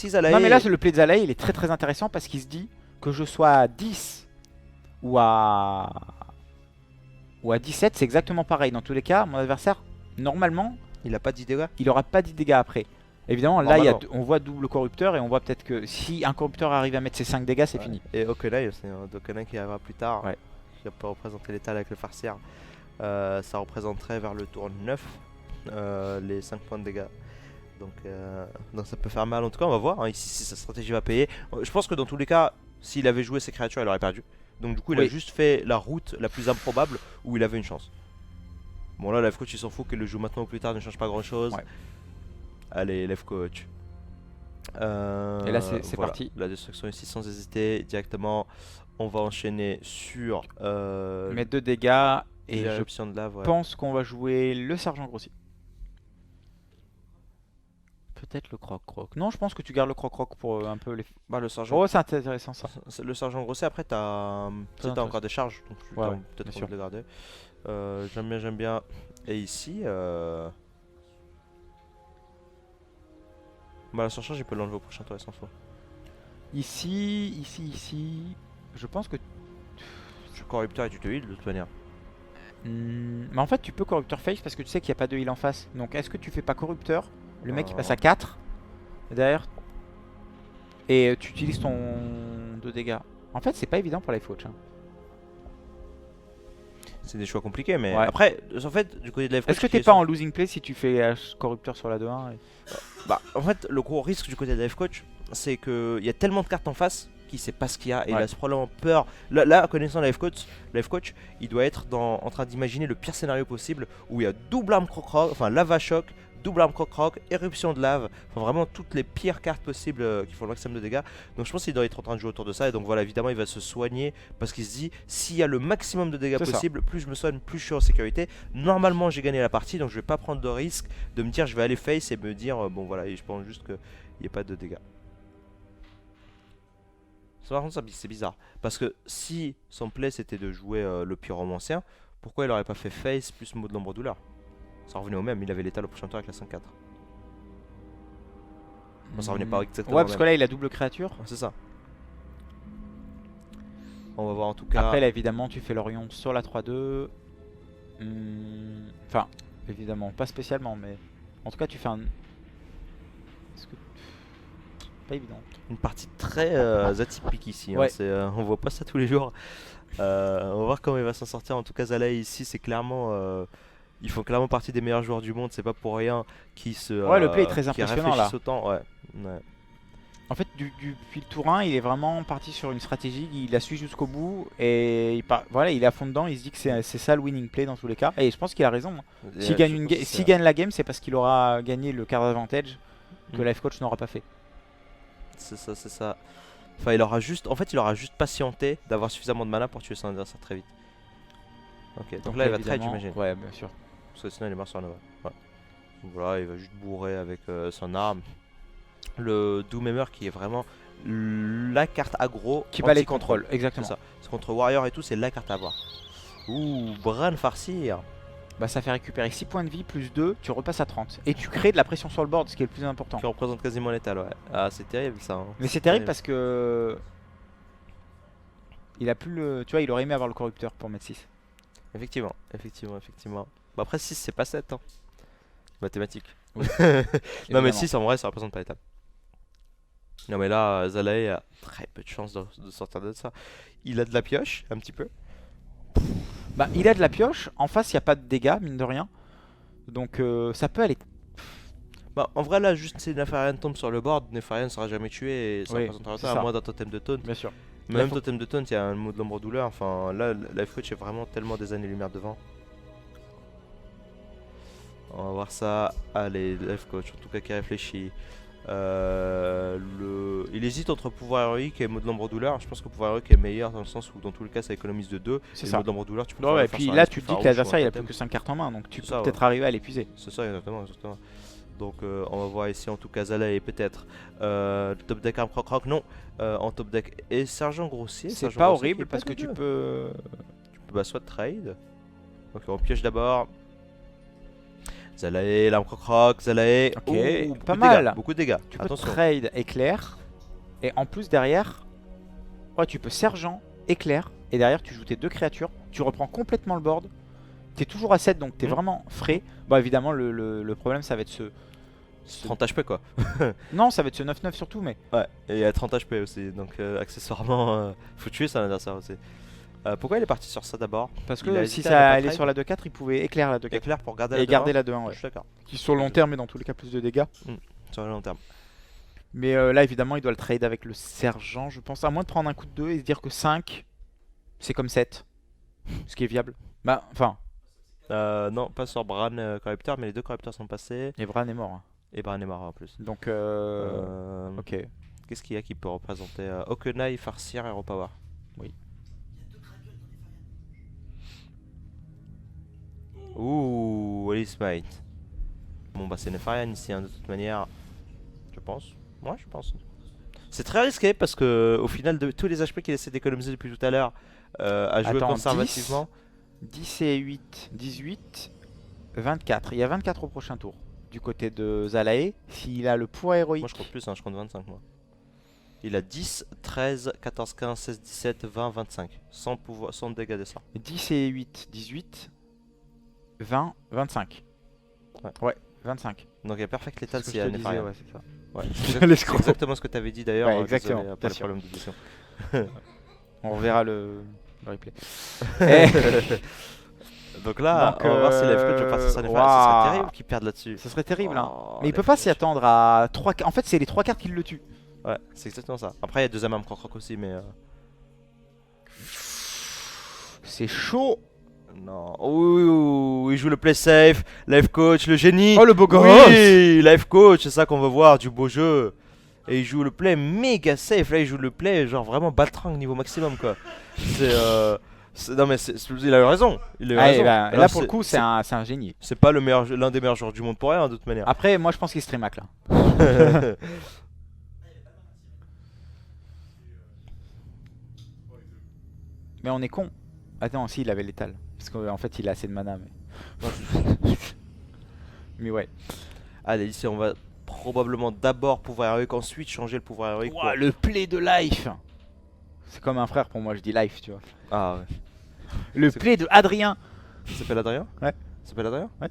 Zalae. Non, mais là, le play de Zalae, il est très très intéressant parce qu'il se dit que je sois à 10 ou à 17, c'est exactement pareil. Dans tous les cas, mon adversaire, normalement, Il a pas d'idée là. il aura pas 10 dégâts après. Évidemment, là, Normalement. on voit double corrupteur et on voit peut-être que si un corrupteur arrive à mettre ses 5 dégâts, c'est fini. Et Okunai, c'est un Okunai qui arrivera plus tard. Ouais. Qui peut représenter l'étal avec le farcière. Ça représenterait vers le tour 9 les 5 points de dégâts. Donc ça peut faire mal. En tout cas, on va voir hein, ici si sa stratégie va payer. Je pense que dans tous les cas, s'il avait joué ses créatures, il aurait perdu. Donc du coup, il a Oui. juste fait la route la plus improbable où il avait une chance. Bon là, Life Coach, il s'en fout qu'il le joue maintenant ou plus tard, ne change pas grand chose. Ouais. Allez, Life Coach. Et là, c'est voilà. parti. La destruction ici sans hésiter directement. On va enchaîner sur Mettre 2 dégâts et je l'éruption de lave. Ouais. pense qu'on va jouer le sergent grossier. Peut-être le croc-croc. Non, je pense que tu gardes le croc-croc pour un peu les. Bah, le sergent. Oh, c'est intéressant ça. Le sergent grossier, après, t'as encore des charges. Donc, tu Ouais, as ouais, peut-être bien envie de le garder. J'aime bien. Et ici. Bah, la surcharge, il peut l'enlever au prochain tour, il s'en fout. Ici. Je pense que. Tu corrupteur et tu te heal de toute manière. Mais en fait, tu peux corrupteur face parce que tu sais qu'il n'y a pas de heal en face. Donc, est-ce que tu fais pas corrupteur? Le mec il passe à 4. Et derrière. Et tu utilises ton 2 dégâts. En fait, c'est pas évident pour Life Coach. Hein. C'est des choix compliqués, mais Ouais. après, en fait, du côté de Life Coach. Est-ce que qui t'es est pas sur- en losing play si tu fais corrupteur sur la 2-1 Bah, en fait, le gros risque du côté de Life Coach, c'est qu'il y a tellement de cartes en face qu'il sait pas ce qu'il y a et il Ouais. a probablement peur. Là, connaissant Life Coach, il doit être en train d'imaginer le pire scénario possible où il y a double arme croc-croc, enfin lava choc, double arme croc-croc, éruption de lave, enfin vraiment toutes les pires cartes possibles qui font le maximum de dégâts. Donc je pense qu'il doit être en train de jouer autour de ça et donc voilà, évidemment il va se soigner parce qu'il se dit s'il y a le maximum de dégâts C'est ça. possible, plus je me soigne, plus je suis en sécurité. Normalement j'ai gagné la partie donc je vais pas prendre de risque de me dire je vais aller face et me dire bon voilà, et je pense juste qu'il n'y ait pas de dégâts. Ça, par contre, c'est bizarre. Parce que si son play c'était de jouer le pyromancien, pourquoi il aurait pas fait face plus mot de l'ombre douleur? Ça revenait au même, il avait l'étal au prochain tour avec la 5-4. Bon, ça revenait pas exactement Ouais, au parce même. que là, il a double créature. Ouais, c'est ça. On va voir en tout cas. Après, là, évidemment, tu fais l'Orion sur la 3-2. Enfin, évidemment, pas spécialement, mais en tout cas, tu fais un. Est-ce que. Pas évident. Une partie très atypique ici. Hein. Ouais. On voit pas ça tous les jours. On va voir comment il va s'en sortir. En tout cas, Zalae ici, c'est clairement. Ils font clairement partie des meilleurs joueurs du monde. C'est pas pour rien qu'ils se. Ouais, le play est très qui impressionnant, réfléchissent là. autant. Ouais. Ouais. En fait, depuis le tour 1, il est vraiment parti sur une stratégie, il la suit jusqu'au bout et voilà, il est à fond dedans, il se dit que c'est ça le winning play dans tous les cas. Et je pense qu'il a raison. Hein. S'il gagne la game, c'est parce qu'il aura gagné le card advantage que Life Coach n'aura pas fait. C'est ça, c'est ça. Enfin, il aura juste patienté d'avoir suffisamment de mana pour tuer son adversaire très vite. Ok, donc là il va trade, j'imagine. Ouais, bien sûr. Parce que sinon il est mort sur la Nova. Ouais. Donc voilà, il va juste bourrer avec son arme. Le Doomhammer qui est vraiment la carte aggro qui bat les contrôles, exactement. C'est ça. C'est contre Warrior et tout, c'est la carte à avoir. Ouh, Bran Farcir. Bah ça fait récupérer 6 points de vie plus 2, tu repasses à 30. Et tu crées de la pression sur le board, ce qui est le plus important. Qui représente quasiment l'étal, ouais. Ah, c'est terrible ça. Hein. Mais c'est terrible parce que. Il a plus le. Tu vois, il aurait aimé avoir le corrupteur pour mettre 6. Effectivement. Bah après 6 c'est pas 7 hein. Mathématiques. Oui. Non mais 6 en vrai ça représente pas l'étal. Non mais là Zalae a très peu de chance de sortir de ça. Il a de la pioche un petit peu. Bah il a de la pioche, en face il n'y a pas de dégâts mine de rien. Donc ça peut aller. Bah en vrai là juste si Nefarian tombe sur le board, Nefarian sera jamais tué et ça Oui, représentera c'est ça à ça. moins d'un totem de taunt. Bien sûr. Même faut- totem de taunt il y a un mot de l'ombre douleur, enfin là Life Coach est vraiment tellement des années-lumière devant. On va voir ça. Allez, Life Coach en tout cas qui réfléchit. Il hésite entre pouvoir héroïque et mode l'ombre douleur. Je pense que pouvoir héroïque est meilleur dans le sens où dans tous les cas ça économise de 2. C'est Et ça. mode l'ombre douleur tu peux Ouais, faire et faire puis sur un là esprit tu te dis que farouche l'adversaire ou il un a plus totem. que 5 cartes en main, donc tu peux ça, peut-être arriver à l'épuiser. C'est ça exactement. Donc on va voir ici en tout cas Zalae peut-être top deck Arm Croc Rock, non. En top deck et Sergent Grossier. C'est Sergent pas Grossier horrible qui est parce pas que tu dégueu. peux. Tu peux bah, soit trade. Ok on pioche d'abord. Zalae, l'arme Croc Rock, Zalae. Ok, Ouh, pas beaucoup de mal. dégâts, beaucoup de dégâts. Tu peux Attention. trade éclair. Et en plus derrière. Ouais, tu peux sergent, éclair. Et derrière tu joues tes 2 créatures. Tu reprends complètement le board. T'es toujours à 7 donc t'es vraiment frais. Bah évidemment le problème ça va être ce. 30 HP quoi. Non, ça va être ce 9-9 surtout, mais. Ouais, et il y a 30 HP aussi, donc accessoirement, faut tuer son adversaire aussi. Pourquoi il est parti sur ça d'abord? Parce Il a que hésité si à ne ça pas allait trade. sur la 2-4, il pouvait éclairer la 2-4. Éclair pour garder Et la garder 2-1. la 2-1, ouais. Je suis d'accord, Qui sur le long terme, mais dans tous les cas, plus de dégâts. sur le long terme. Mais là, évidemment, il doit le trade avec le sergent, je pense. À moins de prendre un coup de 2 et se dire que 5, c'est comme 7. Ce qui est viable. Bah, enfin, Non, pas sur Bran Corrupteur, mais les 2 Corrupteurs sont passés. et Bran est mort. Hein. Et Bran est mort en plus. Donc, ok. Qu'est-ce qu'il y a qui peut représenter Okenai, Farseer et Repower? Oui. Ouh, Holy Smite. Bon bah c'est Nefarian ici hein, de toute manière. Je pense. Ouais, je pense. C'est très risqué parce que au final de tous les HP qu'il essaie d'économiser depuis tout à l'heure à jouer Attends, conservativement. 10 et 8, 18, 24. Il y a 24 au prochain tour. Du côté de Zalae, s'il a le poids héroïque. Moi je compte plus, hein, je compte 25 moi. Il a 10, 13, 14, 15, 16, 17, 20, 25. Sans pouvoir, sans dégâts des sorts. 10 et 8, 18, 20, 25. Ouais, 25. Donc il y a Perfect C'est Lethal ce que si je il y te a disais, Nefarian. ouais, c'est ça. Ouais, Je l'escroc. c'est exactement ce que tu avais dit d'ailleurs. Ouais, exactement, Désolé, bien pour les sûr. problèmes d'édition. On reverra le replay. Eh, Donc là, Donc, on va voir si Life Coach va partir sur Nefarian. Ce waouh. serait terrible qu'il perde là-dessus. ce serait terrible, hein. Oh, Mais il peut Life pas Coach. s'y attendre à 3. En fait, c'est les 3 cartes qui le tuent. Ouais, c'est exactement ça. Après, il y a 2 armes Croc Rock aussi, mais. C'est chaud. Non. Ouh, il joue le play safe. Life Coach, le génie. Oh, le beau gosse. Oui, Life Coach, c'est ça qu'on veut voir, du beau jeu. Et il joue le play méga safe. Là, il joue le play genre vraiment Baltrang niveau maximum quoi. Non mais il a eu raison. Il a eu Ah, et raison. ben, Alors, là, pour le coup, c'est un génie. C'est pas l'un des meilleurs joueurs du monde pour rien, de toute manière. Après, moi, je pense qu'il stream Mac là. Mais on est con. Attends, si, il avait l'étal. Parce qu'en fait, il a assez de mana. Mais... Mais ouais. Allez, ici on va probablement d'abord pouvoir héroïque, ensuite changer le pouvoir héroïque. Ouah, le play de life. C'est comme un frère pour moi, je dis life, tu vois. Ah ouais. Le C'est- play de Adrien. Il s'appelle Adrien? Ouais. Il s'appelle Adrien? Ouais.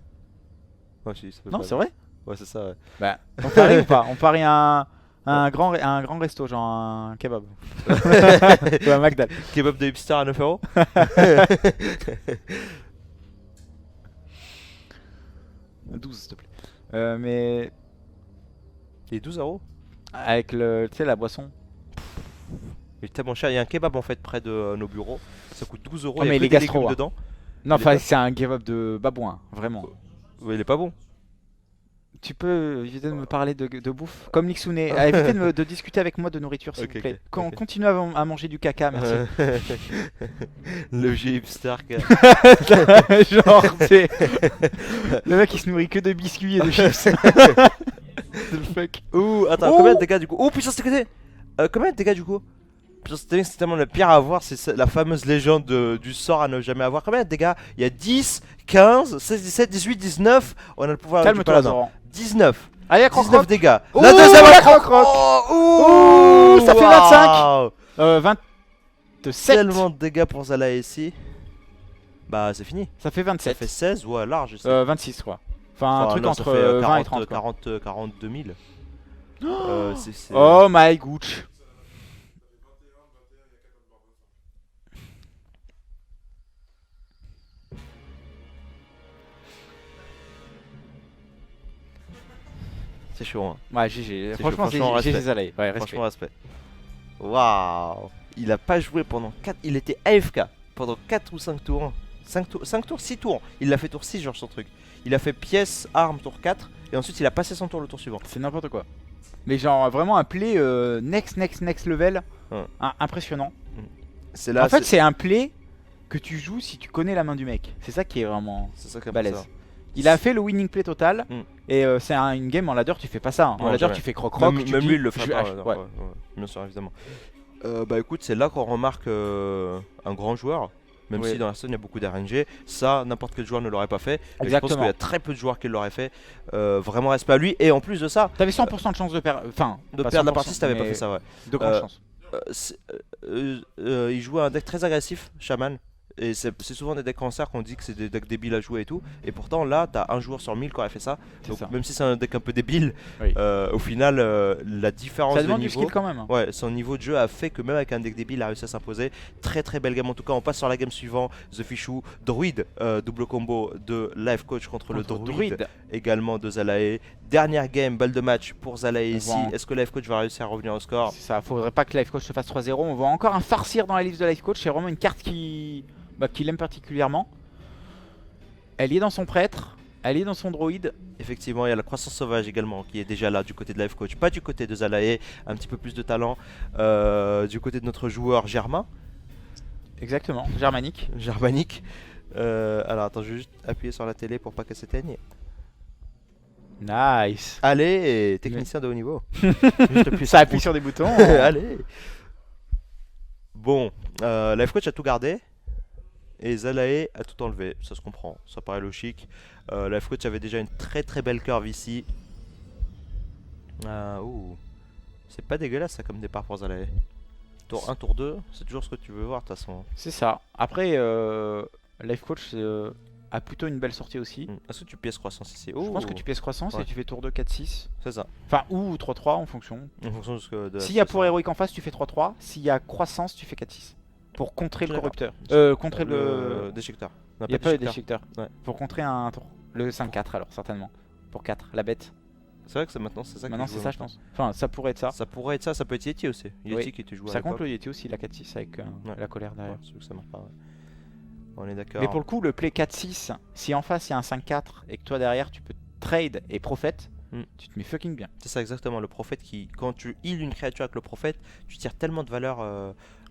Ouais, si, il s'appelle Non, pas c'est Adrien. vrai. Ouais, c'est ça, ouais. Bah, on parie ou pas? On parie un grand resto, genre un kebab. Ou un McDal. Kebab de hipster à 9 euros. 12, s'il te plaît. Mais Il est 12 euros. avec le, tu sais, la boisson. Il est tellement cher. Il y a un kebab en fait près de nos bureaux. Ça coûte 12 euros. Oh, Il y mais a il que est des gastro, légumes hein. dedans. Non, Il est enfin, pas- c'est un kebab de babouin, vraiment. Ouais, il est pas bon. Tu peux éviter de me parler de bouffe comme Lixoune. Évitez de discuter avec moi de nourriture, s'il Ok, vous plaît. ok, ok. Continue à manger du caca, merci. Le vieux hipster. Genre, c'est le mec il se nourrit que de biscuits et de chips. The fuck. Ouh, attends, Oh combien de dégâts du coup? Oh, puissance TKT. Combien de dégâts du coup? Puissance TKT, c'est tellement le pire à avoir, c'est la fameuse légende du sort à ne jamais avoir. Combien de dégâts? Il y a 10, 15, 16, 17, 18, 19. On a le pouvoir du Calme-toi, paladin. Zoran. 19. Allez, 19 croc dégâts. Ouh, La deuxième la croc. croc-roc. Oh, Ouh, ça fait waouh. 27. Tellement de dégâts pour Zala ici. Bah, c'est fini. Ça fait Ça 27. fait 16 ou large. Ça. 26, je crois. Enfin, un truc non, ça entre fait, 20 et 30. quoi. 42 000. C'est- Oh my gooch. C'est chaud, hein. Ouais, GG. C'est Franchement, chaud, franchement, GG respect. Zalaï. Ouais, respect. Franchement, respect. Waouh. Il a pas joué pendant 4. Il était AFK pendant 4 ou 5 tours. 5 tours, 6 tours. Il l'a fait tour 6, genre son truc. Il a fait pièce, arme, tour 4. Et ensuite, il a passé son tour le tour suivant. C'est n'importe quoi. Mais genre, vraiment un play next level. Ouais. Impressionnant. C'est là. En fait, c'est un play que tu joues si tu connais la main du mec. C'est ça qui est vraiment c'est ça qui est balèze. ça. Il a fait le winning play total. Mm. Et c'est une game en ladder, tu fais pas ça. Hein. En Non, ladder, jamais. tu fais croc-croc. Même, tu même dis, lui, il le fait je- pas. ouais. Bien sûr, évidemment. Bah écoute, c'est là qu'on remarque un grand joueur. Même Oui. si dans la scène il y a beaucoup d'RNG, ça n'importe quel joueur ne l'aurait pas fait. Et je pense Exactement. qu'il y a très peu de joueurs qui l'auraient fait. Vraiment respect à lui. Et en plus de ça, T'avais 100% de chance de perdre. Enfin, de pas perdre la 100%, partie si t'avais pas mais fait ça, ouais. De grandes Euh, chances. Il jouait un deck très agressif, Shaman. Et c'est souvent des decks cancer qu'on dit que c'est des decks débiles à jouer et tout. Et pourtant là, t'as un joueur sur 1000 qui aurait fait ça. C'est Donc ça. même si c'est un deck un peu débile, Oui. au final, la différence Ça de demande du niveau... skill quand même. Hein. Ouais, son niveau de jeu a fait que même avec un deck débile, il a réussi à s'imposer. Très très belle game en tout cas. On passe sur la game suivante. The Fichou, Druid, double combo de Life Coach contre le Contre Druid, également de Zalae. Dernière game, balle de match pour Zalae On ici. voit Est-ce que Life Coach va réussir à revenir au score? C'est ça, faudrait pas que Life Coach se fasse 3-0. On voit encore un farcir dans la liste de Life Coach. C'est vraiment une carte qu'il aime particulièrement. Elle est dans son prêtre, elle est dans son droïde. Effectivement, il y a la croissance sauvage également qui est déjà là du côté de Life Coach, pas du côté de Zalae, un petit peu plus de talent du côté de notre joueur Germain, Exactement, germanique. Germanique. Alors attends, je vais juste appuyer sur la télé pour pas qu'elle s'éteigne. Nice. Allez, technicien de haut niveau. Ça appuie sur des boutons. Allez. Bon, Life Coach a tout gardé et Zalae a tout enlevé. Ça se comprend, ça paraît logique. Life Coach avait déjà une très très belle curve ici. Ouh. C'est pas dégueulasse ça comme départ pour Zalae. Tour 1, tour 2, c'est toujours ce que tu veux voir de toute façon. C'est ça. Après, Life Coach a plutôt une belle sortie aussi. Est-ce que tu pièces croissance ici? Je pense que tu pièces croissance Ouais. et tu fais tour 2, 4-6. C'est ça, Enfin, ou 3-3 en fonction. en fonction de ce que. S'il y a pour héroïque en face, tu fais 3-3. S'il y a croissance, tu fais 4-6. Pour contrer le D'accord. corrupteur. Contrer le. déchiqueteur. Il n'y a pas de déchiqueteur. Ouais. Pour contrer un tour. Le 5-4 alors, certainement. Pour 4, la bête. C'est vrai que maintenant c'est ça. Maintenant, qui c'est joue ça, je pense. Enfin, ça pourrait être ça. Ça pourrait être ça, ça peut être Yeti aussi. Yeti Oui. qui était joué à Ça compte l'époque. le Yeti aussi, la 4-6 avec Ouais. la colère derrière. Ouais, c'est que ça marche pas. Ouais. On est d'accord. Mais pour le coup, le play 4-6, si en face il y a un 5-4 et que toi derrière tu peux trade et prophète, tu te mets fucking bien. C'est ça exactement, le prophète qui, quand tu heal une créature avec le prophète, tu tires tellement de valeur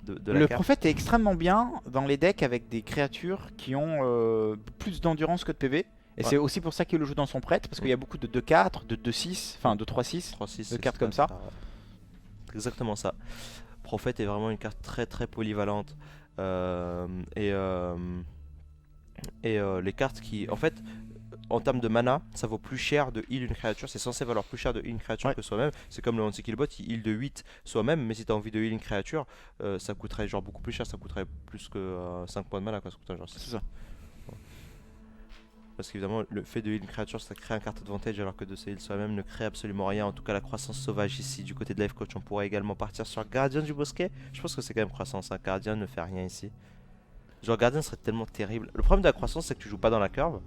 de la Le carte. prophète est extrêmement bien dans les decks avec des créatures qui ont plus d'endurance que de PV. Et Ouais. c'est aussi pour ça qu'il le joue dans son prêtre, parce qu'il y a beaucoup de 2-4, de 2-6, enfin de 3-6. 3-6, de cartes etc. comme ça. C'est exactement ça. Prophète est vraiment une carte très très polyvalente. Les cartes qui... En fait, en termes de mana, ça vaut plus cher de heal une créature. C'est censé valoir plus cher de heal une créature Ouais. que soi-même. C'est comme le Hansy Killbot, il heal de 8 soi-même. Mais si tu as envie de heal une créature, ça coûterait genre beaucoup plus cher. Ça coûterait plus que 5 points de mana, quoi. Ça coûterait genre C'est ça. Parce qu'évidemment, le fait de heal une créature, ça crée un carte advantage, alors que de se heal soi-même ne crée absolument rien. En tout cas, la croissance sauvage ici, du côté de Life Coach, on pourrait également partir sur Gardien du Bosquet. Je pense que c'est quand même croissance. Un Gardien ne fait rien ici. Genre, Gardien serait tellement terrible. Le problème de la croissance, c'est que tu joues pas dans la curve.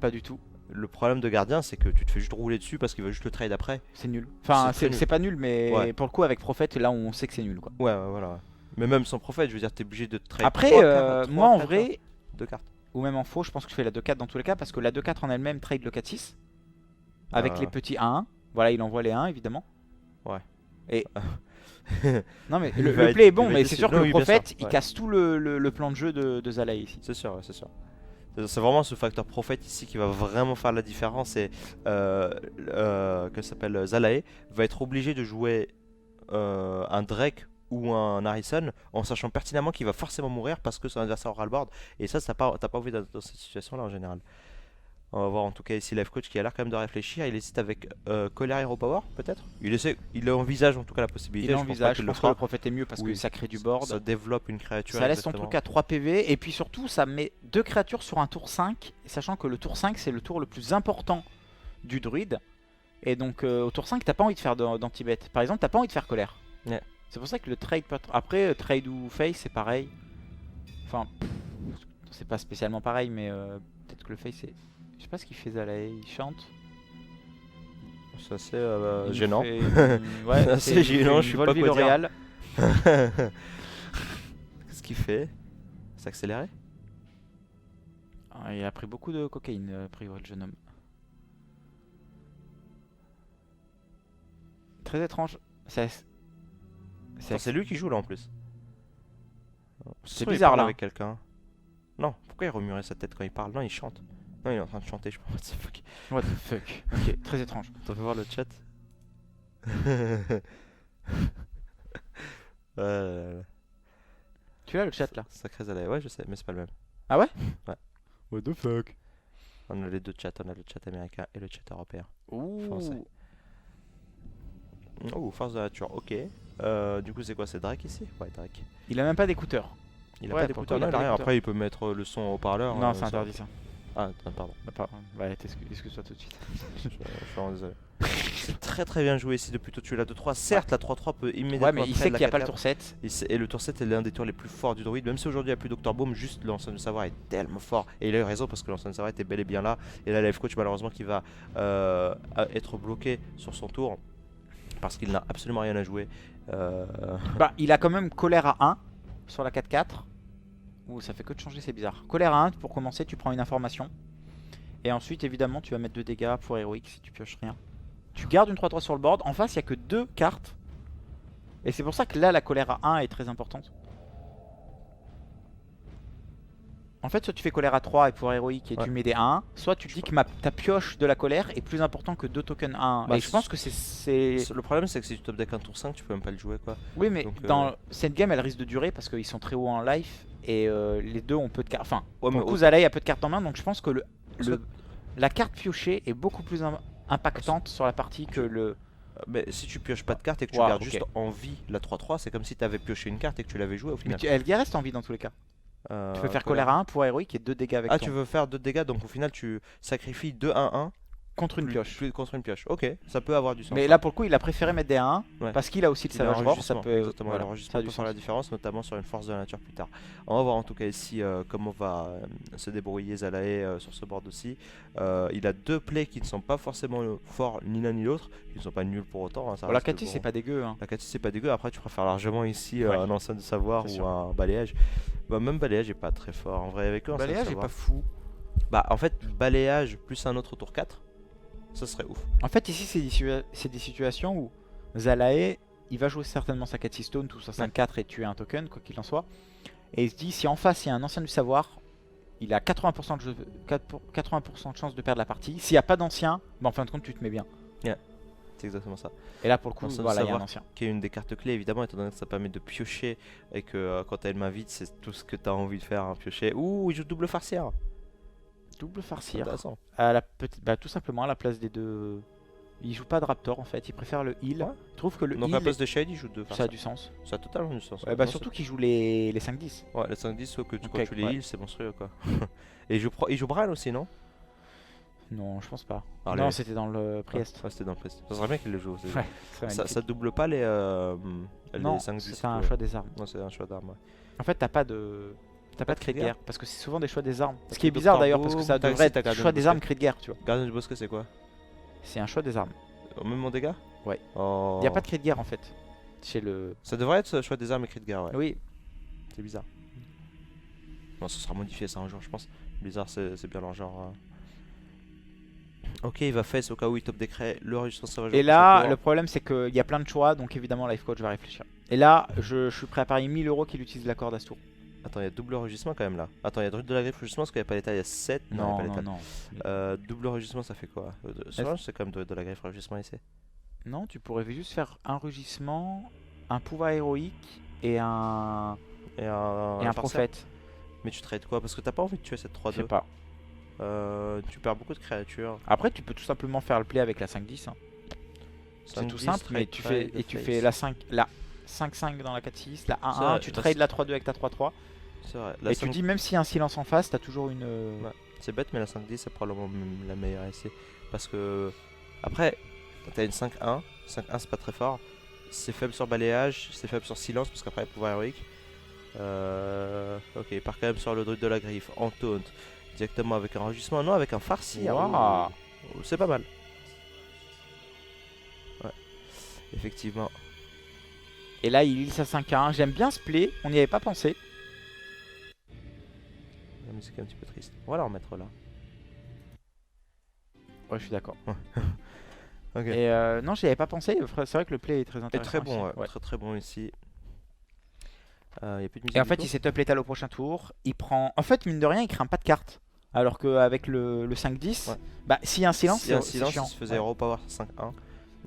Pas du tout. Le problème de Gardien, c'est que tu te fais juste rouler dessus parce qu'il va juste le trade après. C'est nul. Enfin, C'est très nul. c'est pas nul, mais Ouais. pour le coup, avec Prophète, là, on sait que c'est nul, quoi. Ouais, ouais, voilà. Mais même sans prophète, je veux dire, t'es obligé de trade. Après, trois cartes, moi, en trois vrai, cartes, deux cartes. ou même en faux, je pense que je fais la 2-4 dans tous les cas, parce que la 2-4 en elle-même trade le 4-6. Avec les petits 1-1. Voilà, il envoie les 1, évidemment. Ouais. Et... non, mais Il le va play est être- bon, il va mais être c'est déçu. sûr que Non, le oui, bien sûr, Prophète, il ouais. casse tout le plan de jeu de Zalae ici. C'est sûr, ouais, c'est sûr. C'est vraiment ce facteur prophète ici qui va vraiment faire la différence. Et que s'appelle Zalae va être obligé de jouer un Drake ou un Harrison en sachant pertinemment qu'il va forcément mourir parce que son adversaire aura le board. Et ça, t'as pas envie d'être dans cette situation-là en général. On va voir en tout cas ici Life Coach qui a l'air quand même de réfléchir. Il hésite avec Colère Hero Power peut-être. Il envisage en tout cas la possibilité. Il Je pense pas envisage, je qu'il le pense que le fera. Prophète est mieux parce que Oui, ça crée du board. Ça développe une créature. Ça laisse son exactement. truc à 3 PV, et puis surtout, ça met 2 créatures sur un tour 5, sachant que le tour 5, c'est le tour le plus important du druide. Et donc, au tour 5, t'as pas envie de faire d'anti-bet. Par exemple, t'as pas envie de faire colère. Ouais. C'est pour ça que le trade peut être... Après, trade ou face, c'est pareil. Enfin, c'est pas spécialement pareil, mais peut-être que le face, c'est... Je sais pas ce qu'il fait Zalae, il chante. C'est assez Il nous gênant. fait une- Ouais, C'est assez il nous fait gênant, une je sais Vol pas quoi dire. Villarreal. Qu'est-ce qu'il fait? C'est accéléré? Ah, il a pris beaucoup de cocaïne, a priori, le jeune homme. Très étrange. C'est lui qui joue là en plus. C'est Soit il bizarre, parle là. avec quelqu'un. Non, pourquoi il remuerait sa tête quand il parle? Non, il chante. Non, il est en train de chanter, je pense. Fuck. What the fuck. Ok, très étrange. On peut voir le chat. Tu l'as le chat là? Sacré Zalae, ouais, je sais, mais c'est pas le même. Ah ouais? Ouais. What the fuck? On a les deux chats, on a le chat américain et le chat européen. Français. Ouh. Oh, force de la nature, ok. Du coup, c'est quoi? C'est Drake ici? Ouais, Drake. Il a même pas d'écouteurs. Il a Ouais, pas pour d'écouteurs, toi, il a non, pas rien. d'écouteurs. Après, il peut mettre le son au haut-parleur. Non, c'est ça- interdit ça. Ah, pardon. Bah, ouais, excuse-toi tout de suite. Je suis vraiment désolé. C'est très très bien joué ici de plutôt tuer la 2-3. Certes, la 3-3 peut immédiatement. Ouais, mais il trade sait la qu'il n'y a pas le 4-4. tour 7. Et le tour 7 est l'un des tours les plus forts du druide. Même si aujourd'hui il n'y a plus Dr. Boom, juste l'ancien de savoir est tellement fort. Et il a eu raison parce que l'ancien de savoir était bel et bien là. Et là, Life Coach, malheureusement, qui va être bloqué sur son tour parce qu'il n'a absolument rien à jouer. Bah, il a quand même colère à 1 sur la 4-4. Ouh, ça fait que de changer, c'est bizarre. Colère à 1, pour commencer, tu prends une information. Et ensuite, évidemment, tu vas mettre 2 dégâts pour héroïque si tu pioches rien. Tu gardes une 3-3 sur le board. En face, il n'y a que 2 cartes. Et c'est pour ça que là, la colère à 1 est très importante. En fait, soit tu fais colère à 3 et pour héroïque et Ouais. tu mets des 1, soit tu dis que ta pioche de la colère est plus important que 2 tokens 1. Bah, et je pense que c'est... Le problème, c'est que si tu top deck un tour 5, tu peux même pas le jouer quoi. Oui, mais Donc, dans cette game, elle risque de durer parce qu'ils sont très hauts en life et les deux ont peu de cartes. Enfin, Ouais, pour mais le coup, Zalae a peu de cartes en main, donc je pense que la carte piochée est beaucoup plus impactante sur la partie que le... Mais si tu pioches pas de carte et que tu Wow, gardes ok. juste en vie la 3-3, c'est comme si tu avais pioché une carte et que tu l'avais jouée au Mais final. elle reste en vie dans tous les cas. Tu peux faire colère à 1 pour héroïque et 2 dégâts avec Ah, ton... tu veux faire 2 dégâts, donc au final tu sacrifies 2-1-1 contre une pioche. contre une pioche. Ok, ça peut avoir du sens. Mais là, pour le coup, il a préféré mettre des 1 Ouais. parce qu'il a aussi le Il a Savage Roar. Ça peut... Exactement, voilà, l'enregistrement ça a peut du faire la sens. différence, notamment sur une force de la nature plus tard. On va voir en tout cas ici comment va se débrouiller Zalae sur ce board aussi. Il a 2 plays qui ne sont pas forcément forts ni l'un ni l'autre, qui ne sont pas nuls pour autant. Hein, ça Bon, la reste 4 bon. c'est pas dégueu. Hein. La 4 c'est pas dégueu, après tu préfères largement ici Ouais. un ancien de savoir C'est ou sûr. un balayage. Bah, même balayage est pas très fort en vrai avec eux. Balayage est pas fou. Bah en fait balayage plus un autre tour 4, ça serait ouf. En fait, ici, c'est des situations où Zalae, il va jouer certainement sa 4 stone ou sa 5-4 et tuer un token, quoi qu'il en soit. Et il se dit, si en face, il y a un ancien du savoir, il a 80% de, 80% de chance de perdre la partie. S'il n'y a pas d'ancien, bah, en fin de compte, tu te mets bien. C'est exactement ça. Et là, pour le coup, Ancien du voilà, il y a un savoir. ancien. Qui est une des cartes clés évidemment, étant donné que ça permet de piocher et que quand t'as une main vide, c'est tout ce que t'as envie de faire, hein, piocher. Ouh, il joue double farcière. Double farcir. Intéressant. À la petite, bah, tout simplement à la place des deux. Il joue pas de Raptor en fait, il préfère le heal. Ouais. Je trouve que le Donc à la heal, place de Shade, il joue 2 ça a du sens. Ça a totalement du sens. Ouais, bah Non, surtout qu'il joue les 5-10. Ouais, les 5-10, sauf que quand Ok, tu les ouais. heals, c'est monstrueux quoi. Et il joue Bran aussi, non? Non, je pense pas. Allez. Non, c'était dans le Priest. Ouais, c'était dans le Priest. Ça serait bien qu'il le joue. Ouais, c'est Ça double pas les non, 5-10. c'est un choix des armes. Non, c'est un choix d'armes. Ouais. En fait, t'as pas de cri de guerre. guerre parce que c'est souvent des choix des armes. Ce Parce qui est que bizarre Dr. d'ailleurs parce que Boom, ça t'as devrait aussi ta être Garden choix des Bosquet. armes, cri de guerre, tu vois. Gardien du Bosquet, c'est quoi? C'est un choix des armes. Même en dégâts? Ouais. Oh. Il y a pas de cri de guerre en fait. Chez le. Ça devrait être choix des armes et cri de guerre, ouais. Oui. C'est bizarre. Bon, ça sera modifié ça un jour, je pense. Bizarre, c'est bien leur genre. Ok, il va face au cas où il top décret le résistance sauvage. Et là, le problème c'est qu'il y a plein de choix, donc évidemment Life Coach va réfléchir. Et là, je suis prêt à parier 1000 € qu'il utilise la corde à ce tour. Attends, il y a double rugissement quand même là. Attends, il y a druide de la griffe rugissement parce qu'il n'y a pas l'état, il y a 7. Non, il y a pas non, l'état. non. Double rugissement, ça fait quoi? C'est quand même druide de la griffe rugissement ici. Non, tu pourrais juste faire un rugissement, un pouvoir héroïque et un prophète. Mais tu trades quoi? Parce que t'as pas envie de tuer cette Je sais 3-2. pas. Tu perds beaucoup de créatures. Après, tu peux tout simplement faire le play avec la 5-10. Hein. C'est tout 5-10, simple, mais tu fais la 5-5 dans la 4-6, la 1-1, tu trades la 3-2 avec ta 3-3. C'est vrai. Et tu dis, même s'il y a un silence en face, t'as toujours une. Ouais. C'est bête, mais la 5-10 c'est probablement même la meilleure ici. Parce que. Après, t'as une 5-1. 5-1 c'est pas très fort. C'est faible sur balayage, c'est faible sur silence, parce qu'après, pouvoir héroïque. Ok, il part quand même sur le druide de la griffe, en taunt. Directement avec un rugissement, non, avec un farcir. Wow. C'est pas mal. Ouais, effectivement. Et là, il heal sa 5-1. J'aime bien ce play, on n'y avait pas pensé. La musique est un petit peu triste. On va la remettre là. Ouais, je suis d'accord. Ok. Et non, j'y avais pas pensé. C'est vrai que le play est très Et intéressant. très bon, ici. ouais. Très très bon ici. Y a plus de musique. Et en fait, du il coup setup l'étal au prochain tour. Il prend. En fait, mine de rien, il craint pas de carte. Alors qu'avec le 5-10, Ouais. bah, s'il y a un silence, S'il y a un c'est silence, chiant. il se faisait Ouais. hero power 5-1.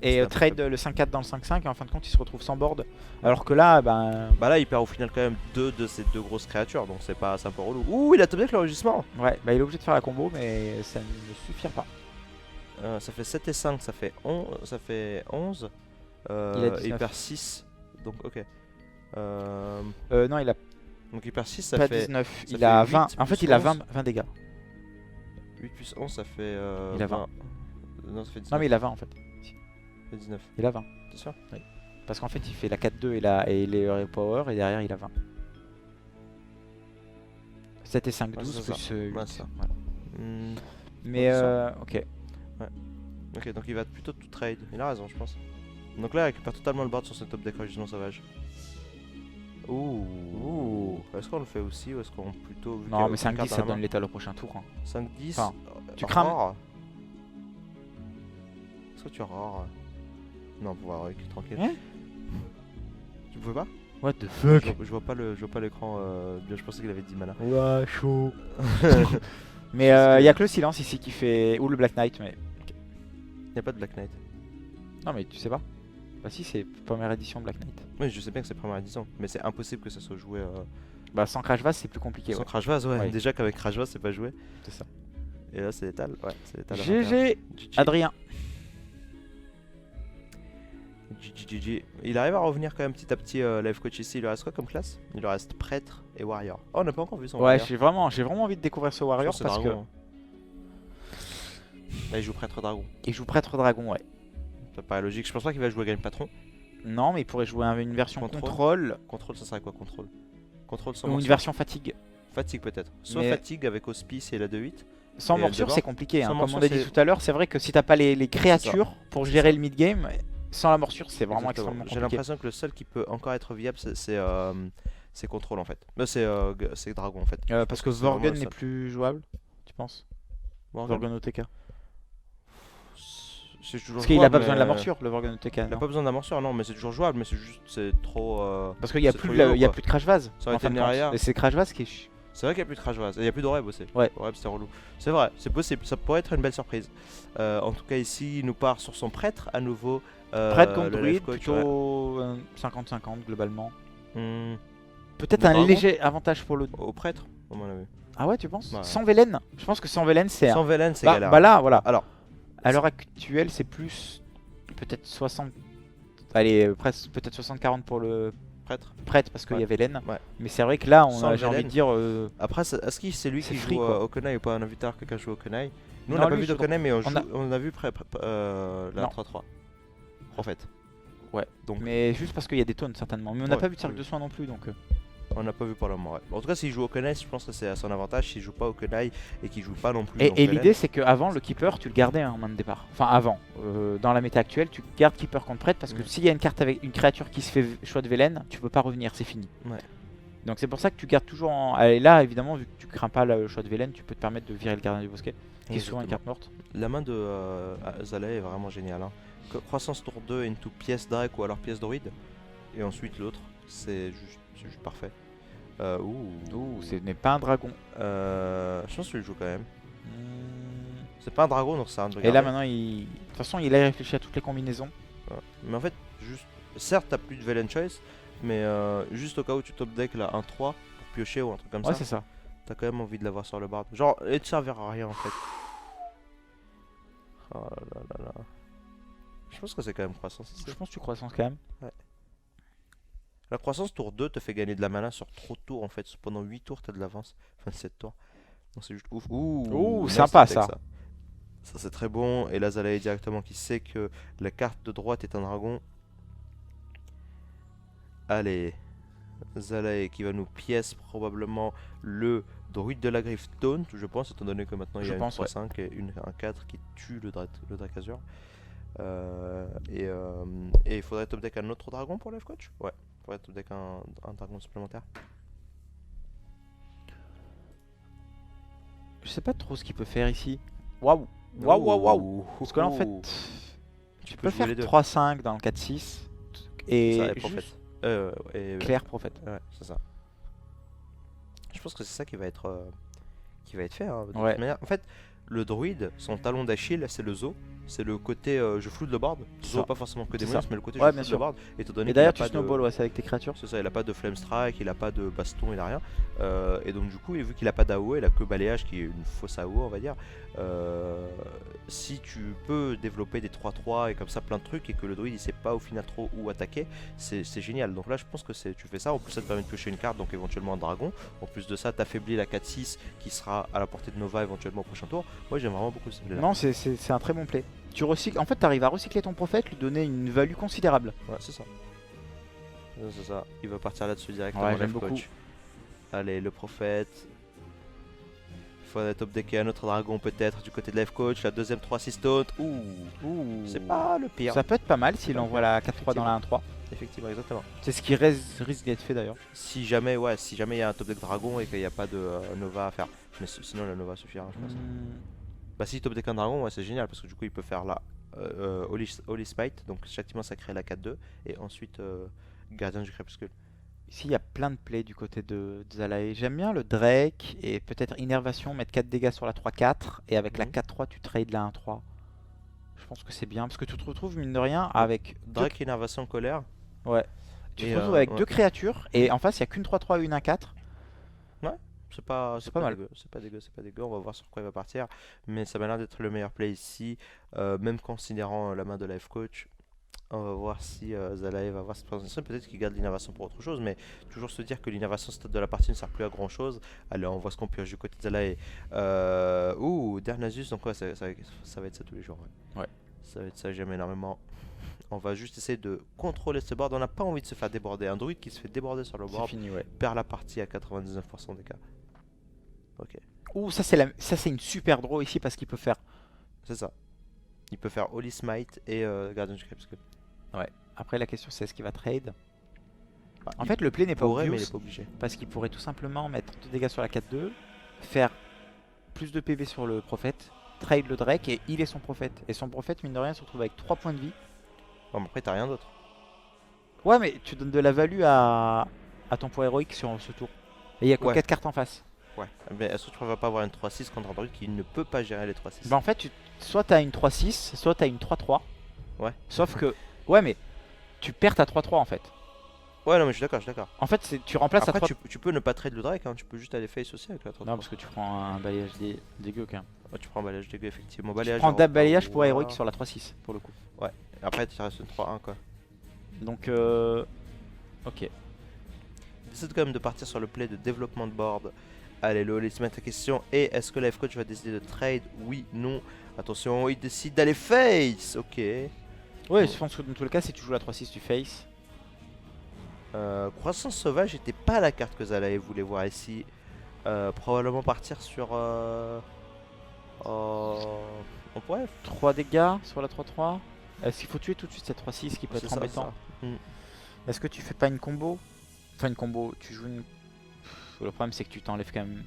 Et C'était un peu trade faible. le 5-4 dans le 5-5, et en fin de compte, il se retrouve sans board. Alors que là, bah. Bah là, il perd au final quand même 2 de ces 2 grosses créatures, donc c'est un peu relou. Ouh, il a top deck le rugissement. Ouais, bah, il est obligé de faire la combo, mais ça ne suffira pas. Ça fait 7 et 5, ça fait 11. Il a Et il 19. perd 6. Donc ok. Non, il a Donc il perd 6, ça pas fait 19, ça il fait a 8 20. En fait, plus il a 11. 20 dégâts. 8 plus 11, ça fait Il a 20. Non, ça fait 19. Non, mais il a 20 en fait. Ça fait 19. Il a 20. T'es sûr? Parce qu'en fait, il fait la 4-2 et les hero power, et derrière, il a 20. 7 et 5, Ouais, 12 c'est plus ça. 8. Ouais, c'est ça. Voilà. Ouais, Mais c'est ok. Ok, donc il va plutôt tout trade. Il a raison, je pense. Donc là, il récupère totalement le board sur ce top deck rugissement sauvage. Ouh. Est-ce qu'on le fait aussi ou est-ce qu'on plutôt. vu qu'il y a Non, mais aucune 5-10, carte à ça la main donne l'étal au prochain tour. Hein. 5-10. Enfin, tu crames. Roar. Est-ce que tu roar? Non, pouvoir avec, tranquille. Hein? Tu pouvais pas? What the fuck? Je vois pas l'écran. Bien, je pensais qu'il avait 10 mana. Ouais, chaud. Mais il y a que le silence ici qui fait. Ou le Black Knight, mais. Y'a pas de Black Knight. Non, mais tu sais pas. Bah, si, c'est première édition de Black Knight. Oui, je sais bien que c'est première édition, mais c'est impossible que ça soit joué Bah, sans Crash Vase, c'est plus compliqué. sans Ouais. Crash Vase. Ouais, Ouais. déjà qu'avec Crash Vase, c'est pas joué. C'est ça. Et là, c'est létal. Ouais, c'est létal. GG, GG. Adrien. GG. Il arrive à revenir quand même petit à petit. Life Coach ici, il lui reste quoi comme classe? Il lui reste prêtre et warrior. Oh, on n'a pas encore vu son Ouais, warrior. j'ai vraiment envie de découvrir ce Warrior Je pense parce c'est que. dragon, hein. Là, il joue prêtre dragon. Il joue prêtre dragon, ouais. Ça paraît logique. Je pense pas qu'il va jouer Game Patron. Non, mais il pourrait jouer une version Contrôle. contrôle Contrôle, ça serait quoi? Contrôle. Contrôle sans ou une morsure. version fatigue. Fatigue peut-être. Soit Mais- fatigue avec hospice et la 2-8. Sans Et morsure, d'abord, c'est compliqué. sans Hein. Comme morsure, on a dit c'est- tout à l'heure, c'est vrai que si t'as pas les créatures pour gérer le mid-game, sans la morsure, c'est vraiment Exactement. extrêmement J'ai compliqué. l'impression que le seul qui peut encore être viable, c'est contrôle en fait. C'est dragon en fait. Parce que c'est vraiment Vorgen le n'est seul. plus jouable, tu penses? Morgan. Vorgen OTK. C'est toujours Parce qu'il a pas jouable, besoin de la mais- morsure, le Vorgen OTK. Il a non. pas besoin d'un morsure, non, mais c'est toujours jouable, mais c'est trop. Parce qu'il y a c'est plus trop de, YOLO, il y a quoi. plus de Crash Vase. Ça aurait en été fin de compte. derrière. Et c'est Crash Vase qui est. C'est vrai qu'il y a plus de Crash Vase. Et il y a plus d'Oreb aussi. Ouais. Oreb c'était relou. C'est vrai, c'est possible, ça pourrait être une belle surprise. En tout cas, ici, il nous part sur son prêtre à nouveau. Prêtre contre le druide, life coach, plutôt 50-50 globalement. ouais. Peut-être Le un dragon léger avantage pour le. Au prêtre, à mon avis. Ah ouais, tu penses? Ouais. Sans Velen? Je pense que sans Velen, c'est... Sans Velen, c'est Bah, galère. bah là, voilà. Alors, À l'heure actuelle, c'est plus... Peut-être 60... Allez, presque peut-être 60-40 pour le prêtre parce qu'il y a Velen. Ouais. Mais c'est vrai que là, Sans j'ai envie Velen. de dire... après, est-ce que c'est lui c'est qui free, joue quoi. Okunai ou pas? On a vu tard quelqu'un joue Okunai. Nous, on Non, n'a pas lui, vu je d'Okunai, mais on a- on a vu la Non. 3-3. Prophète. Ouais. Donc, Mais juste parce qu'il y a des tonnes certainement. Mais on n'a Ouais, pas vu de cercle oui. de soins non plus donc... on n'a pas vu pour le moment. Ouais. En tout cas, s'il joue Okunai, je pense que c'est à son avantage. S'il joue pas Okunai et qu'il joue pas non plus. Et Velen, l'idée c'est qu'avant le keeper tu le gardais en main de départ. Enfin avant, dans la méta actuelle tu gardes keeper contre prêtre parce que s'il y a une carte avec une créature qui se fait choix de Velen, tu peux pas revenir, c'est fini. Ouais. Donc c'est pour ça que tu gardes toujours en... Et là évidemment vu que tu crains pas le choix de Velen, tu peux te permettre de virer le gardien du bosquet, qui est souvent une carte morte. La main de Zalae est vraiment géniale. Hein. Croissance tour 2 into pièce Drake ou alors pièce druide. Et ensuite l'autre, c'est juste parfait. Ouh, ce n'est pas un dragon. Je pense que je le joue quand même. Hmm. C'est pas un dragon, donc ça sert à rien de Et là regarder. maintenant il... De toute façon il a réfléchi à toutes les combinaisons. Ouais. Mais en fait, juste. Certes, t'as plus de Velen Choice, mais juste au cas où tu top deck là 1-3 pour piocher ou un truc comme Ouais ça, c'est ça. t'as quand même envie de l'avoir sur le board. Genre, et te servir à rien en fait. Oh là là là. Je pense que c'est quand même croissance ici. Je pense que tu croissance quand même. La croissance tour 2 te fait gagner de la mana sur trop de tours en fait. Pendant 8 tours, t'as de l'avance. Enfin, 7 tours. Donc c'est juste ouf. Ouh, nice sympa, deck, ça. Ça c'est très bon. Et là, Zalae directement qui sait que la carte de droite est un dragon. Allez. Zalae qui va nous pièce probablement le druide de la griffe Taunt, je pense, étant donné que maintenant il y Je a une pense, 3-5 et un 4 qui tue le Drakazur. Et il faudrait top deck un autre dragon pour Life Coach? Ouais, il faudrait top deck un dragon supplémentaire. Je sais pas trop ce qu'il peut faire ici. Waouh. Waouh. Parce que là en fait, tu peux jouer faire les deux. 3-5 dans le 4-6 et Ça, et juste prophète. clair prophète. Ouais, c'est ça. Je pense que c'est ça qui va être fait. Hein, de Ouais. toute manière. En fait, le druide, son talon d'Achille, c'est le zoo. C'est le côté je floute le board. C'est Zoo, ça. pas forcément que des C'est monstres, ça. mais le côté Ouais, je bien floute sûr. le board. Étant donné Et qu'il a d'ailleurs tu pas de... snowball ouais, c'est avec tes créatures. C'est ça, il a pas de flame strike, il a pas de baston, il a rien. Et donc du coup, vu qu'il a pas d'AOE, il a que balayage qui est une fausse AOE on va dire. Si tu peux développer des 3-3 et comme ça plein de trucs et que le druide il sait pas au final trop où attaquer, c'est génial. Donc là je pense que tu fais ça, en plus ça te permet de piocher une carte, donc éventuellement un dragon. En plus de ça, t'affaiblis la 4-6 qui sera à la portée de Nova éventuellement au prochain tour. Moi j'aime vraiment beaucoup ce play là. Non, c'est un très bon play. Tu recycles, en fait tu arrives à recycler ton prophète, lui donner une value considérable. Ouais, c'est ça. C'est ça. Il va partir là-dessus directement. Ouais, Life j'aime beaucoup. Coach. Allez, le prophète. Il faudrait top decker un autre dragon peut-être du côté de Life Coach. La deuxième 3-6 taunt. Ouh. C'est pas le pire. Ça peut être pas mal s'il pas envoie la 4-3 dans la 1-3. Effectivement, exactement. C'est ce qui risque d'être fait d'ailleurs. Si jamais il y a un top deck dragon et qu'il n'y a pas de Nova à faire. Mais sinon la Nova suffira, je pense. Bah si top deck un dragon, ouais, c'est génial parce que du coup il peut faire la Holy Smite, donc châtiment sacré la 4-2 et ensuite Gardien du Crépuscule. Ici il y a plein de plays du côté de Zalae. J'aime bien le Drake et peut-être Innervation, mettre 4 dégâts sur la 3-4 et avec la Mhm. 4-3 tu trades la 1-3. Je pense que c'est bien parce que tu te retrouves mine de rien avec Drake Innervation Colère. Ouais. Tu Et, te retrouves avec ouais. deux créatures et en face il n'y a qu'une 3-3 et une 1-4. C'est pas pas mal. dégueu, c'est pas dégueu, on va voir sur quoi il va partir. Mais ça m'a l'air d'être le meilleur play ici, même considérant la main de Life Coach. On va voir si Zalae va avoir cette présentation. Peut-être qu'il garde l'innervation pour autre chose, mais toujours se dire que l'innervation stade de la partie ne sert plus à grand chose. Allez, on voit ce qu'on pioche du côté de Zalae. Dernasus, donc ouais, ça va être ça tous les jours. Ouais. Ça va être ça, j'aime énormément. On va juste essayer de contrôler ce board. On n'a pas envie de se faire déborder. Un druide qui se fait déborder sur le C'est board fini, ouais. perd la partie à 99% des cas. Ok, Ouh, ça c'est une super draw ici parce qu'il peut faire. c'est ça. Il peut faire Holy Smite et Gardien du Crépuscule. Après la question c'est est-ce qu'il va trade. Bah, En il fait le play n'est pas pourrait, mais il obvious est pas obligé. parce qu'il pourrait tout simplement mettre 2 dégâts sur la 4-2, faire plus de PV sur le prophète, trade le Drake et healer son prophète. Et son prophète mine de rien se retrouve avec 3 points de vie. Bon, mais après, t'as rien d'autre. Ouais mais tu donnes de la value à ton poids héroïque sur ce tour. Et il y a que Ouais. 4 cartes en face. Ouais. Mais est-ce que tu préfères pas avoir une 3-6 contre un druide qui ne peut pas gérer les 3-6? Bah en fait soit t'as une 3-6, soit t'as une 3-3. Ouais. Sauf que... Ouais mais tu perds ta 3-3 en fait. Ouais, non, mais je suis d'accord, je suis d'accord. En fait, tu remplaces Après, à 3. tu peux ne pas trade le Drake, hein. Tu peux juste aller face aussi avec la 3. Non, parce que tu prends un balayage dégueu quand même. Ouais, tu prends un balayage dégueu, effectivement. Tu Balayage prends Europa, balayage pour ouah. héroïque sur la 3-6 pour le coup. Ouais, après, tu restes une 3-1 quoi. Donc, ok. Décide quand même de partir sur le play de développement de board. Allez, Lol, il se met la question. Et est-ce que life coach va décider de trade? Oui, non. Attention, il décide d'aller face. Ok. Ouais, je pense que dans tous les cas, si tu joues la 3-6, tu face. Croissance sauvage n'était pas la carte que Zalae voulait voir ici. Probablement partir sur. On pourrait. 3 dégâts sur la 3-3. Est-ce qu'il faut tuer tout de suite cette 3-6 qui peut C'est être ça, embêtant? ça. Est-ce que tu fais pas une combo? Enfin, une combo, tu joues une. Le problème, c'est que tu t'enlèves quand même.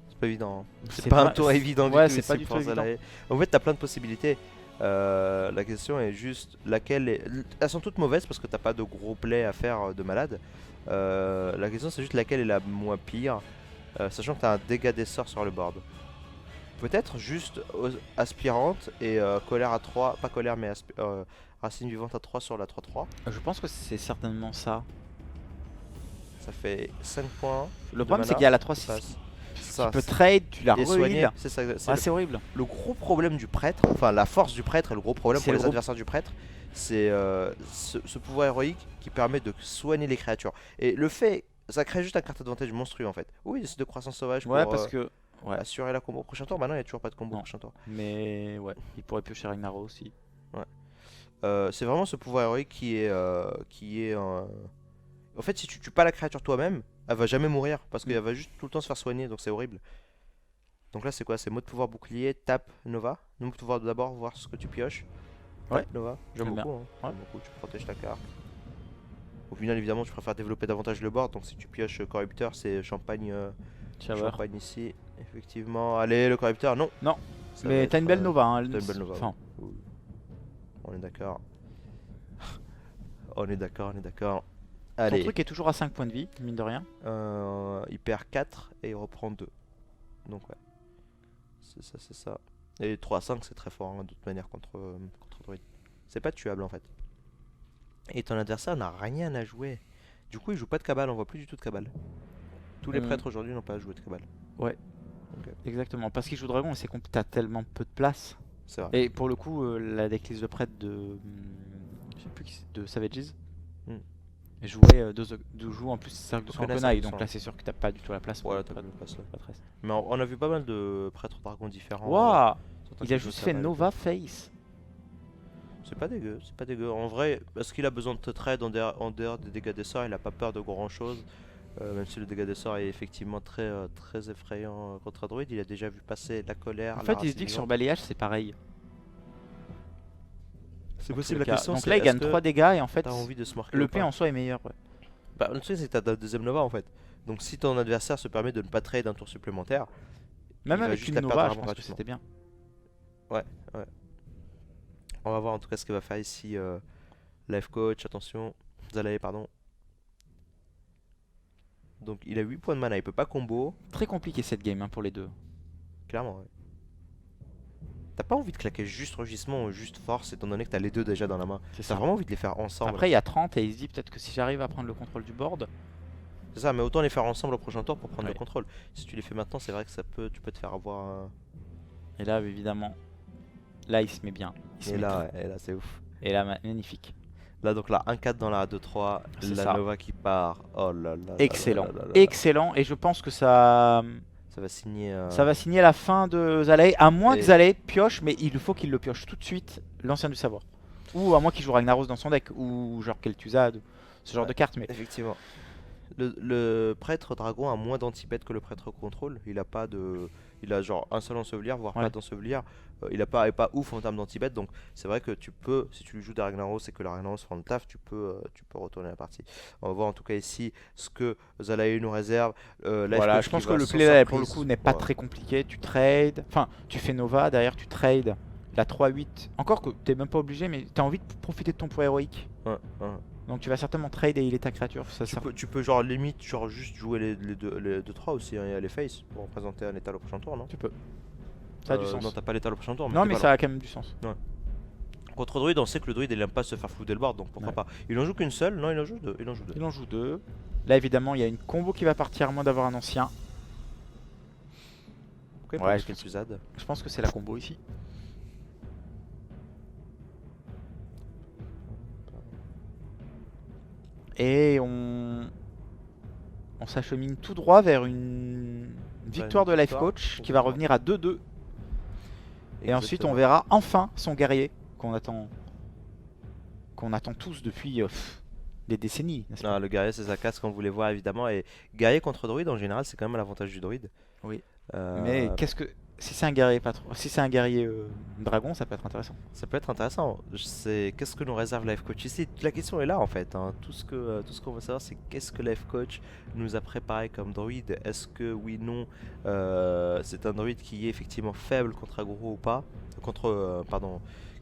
C'est pas évident. Hein. C'est C'est pas un pas- tour évident ouais, du tout. c'est pas ici du pour tout évident. Zalae. En fait, t'as plein de possibilités. La question est juste laquelle est. Elles sont toutes mauvaises parce que t'as pas de gros plays à faire de malade. La question c'est juste laquelle est la moins pire, sachant que t'as un dégât des sorts sur le board. Peut-être juste aspirante et colère à 3, pas colère mais racine vivante à 3 sur la 3-3. Je pense que c'est certainement ça. Ça fait 5 points. Le problème, c'est qu'il y a la 3-6 passe. qui Ça, peut trade, tu la et soigner, re-heal. c'est ça. C'est Ah, le, c'est horrible. le gros problème du prêtre, enfin la force du prêtre et le gros problème C'est pour le les gros- adversaires du prêtre, c'est ce pouvoir héroïque qui permet de soigner les créatures. Et le fait, ça crée juste un carte advantage monstrueux en fait. Oui, c'est de croissance sauvage Ouais, pour parce que. Ouais, assurer la combo au prochain tour. Bah non, il n'y a toujours pas de combo au Non. prochain tour. mais ouais, il pourrait piocher Ragnarok aussi. C'est vraiment ce pouvoir héroïque qui est en fait, si tu tues pas la créature toi-même, elle va jamais mourir parce qu'elle va juste tout le temps se faire soigner, donc c'est horrible. Donc là, c'est quoi? C'est mode pouvoir bouclier, tape Nova. Donc pouvoir d'abord voir ce que tu pioches. Ouais. Tape Nova, j'aime J'aime bien. beaucoup. Hein. Ouais. J'aime beaucoup, tu protèges ta carte. Au final, évidemment, tu préfères développer davantage le board. Donc si tu pioches Corrupteur, c'est champagne, Shower. champagne ici. Effectivement, allez, le Corrupteur, non. Non, Ça va mais être, t'as une belle Nova. Hein. t'as une belle Nova. Enfin, Oui. On est d'accord. On est d'accord, on est d'accord. ton Allez, truc est toujours à 5 points de vie, mine de rien. il perd 4 et il reprend 2. Donc ouais. C'est ça, c'est ça. Et 3-5 c'est très fort hein, de toute manière contre Druid. C'est pas tuable en fait. Et ton adversaire n'a rien à jouer. Du coup il joue pas de cabale, on voit plus du tout de cabale. Tous les prêtres aujourd'hui n'ont pas à jouer de cabale. Exactement, parce qu'il joue dragon et c'est qu'on t'as tellement peu de place. C'est vrai. Et pour le coup, la decklist de prêtre je sais plus qui c'est, de Savages, Hmm. jouait deux joues en plus cercle de son Connasse, Arconai, il me donc semble. là c'est sûr que t'as pas du tout la place pour Voilà, le t'as prêtre. plus de place, ouais. Prêtresse. Mais on a vu pas mal de prêtres dragons différents. Waouh, Certains il qui a jouent juste de fait cabale. Nova Face. C'est pas dégueu, c'est pas dégueu. En vrai, parce qu'il a besoin de te trade en dehors des dégâts des sorts, il a pas peur de grand chose. Même si le dégât des sorts est effectivement très effrayant contre un druide, il a déjà vu passer la colère. En la fait, il se racine dit que sur vivante. balayage c'est pareil. C'est dans possible, tous les la cas. question Donc c'est là il gagne est-ce que 3 dégâts et en fait t'as envie de se marquer le ou P pas en soi est meilleur. Ouais. Bah, le truc c'est que t'as ta deuxième Nova en fait. Donc si ton adversaire se permet de ne pas trade un tour supplémentaire, Même il va avec juste une la perdre Nova, je vraiment pense que gratuitement. c'était bien. On va voir en tout cas ce que va faire ici Life Coach, attention, Zalae pardon. Donc il a 8 points de mana, il peut pas combo, Très compliqué cette game hein, pour les deux. clairement. Ouais. T'as pas envie de claquer juste rugissement ou juste force étant donné que t'as les deux déjà dans la main. C'est T'as ça. vraiment envie de les faire ensemble. Après il y a 30 et il se dit peut-être que si j'arrive à prendre le contrôle du board, C'est ça, mais autant les faire ensemble au prochain tour pour prendre Ouais. le contrôle. Si tu les fais maintenant, c'est vrai que tu peux te faire avoir. et là évidemment, là il se met bien. Il se Et met là, ouais, et là c'est ouf. Et là, magnifique. Là donc là 1-4 dans la 2-3, C'est la ça. Nova qui part. Oh là là. Excellent. là là là là. Excellent. Et je pense que ça Ça va signer. va signer la fin de Zalae. À moins Et- que Zalae pioche, mais il faut qu'il le pioche tout de suite, l'ancien du savoir. Ou à moins qu'il joue Ragnaros dans son deck. Ou genre Kel'Thuzad, ce genre Ouais. de carte. Mais Effectivement. Le prêtre dragon a moins d'anti-bet que le prêtre contrôle. Il a pas de. Il a genre un seul ensevelir, voire Ouais. pas d'ensevelir. Il est pas ouf en termes d'anti-bet. Donc c'est vrai que tu peux, si tu lui joues des Ragnaros et que le Ragnaros prend le taf, tu peux retourner la partie. On va voir en tout cas ici ce que Zalae nous réserve. Life voilà, Coach je pense qui que va le sans play pour le surprise. coup n'est pas Ouais. très compliqué. Tu trades, enfin tu fais Nova, derrière tu trades la 3-8. Encore que t'es même pas obligé, mais t'as envie de profiter de ton poids héroïque. Ouais, ouais. Donc tu vas certainement trade et healer ta créature. Ça, Tu peux genre limite genre juste jouer les 2-3 aussi, hein, et les face pour représenter un étal au prochain tour, non? tu peux. Ça a du sens. Non, t'as pas l'étal au prochain tour, mais Non, t'es mais pas ça a quand même du sens. Contre druide, on sait que le druide il aime pas se faire flouder le board, donc pourquoi Ouais. pas. Il en joue qu'une seule? Non, il en joue deux. Il en joue deux. Il en joue 2. Là, évidemment, il y a une combo qui va partir, à moins d'avoir un ancien. Pourquoi il Ouais, prend je des pense- fusades? Je pense que c'est la combo ici. Et on s'achemine tout droit vers une victoire de Life victoire. Coach qui va revenir à 2-2. Et ensuite, on Exactement. verra enfin son guerrier qu'on attend tous depuis des décennies, n'est-ce pas? Non, le guerrier c'est sa casse comme vous voulez voir évidemment. Et guerrier contre druide en général c'est quand même l'avantage du druide. Oui. Euh, Mais qu'est-ce que si c'est un guerrier si c'est un guerrier dragon, ça peut être intéressant. Ça peut être intéressant. Qu'est-ce que nous réserve Life Coach ici? La question est là en fait, hein. Tout ce qu'on veut savoir c'est qu'est-ce que Life Coach nous a préparé comme druide. Est-ce que oui, non, c'est un druide qui est effectivement faible contre aggro ou pas? Contre, pardon,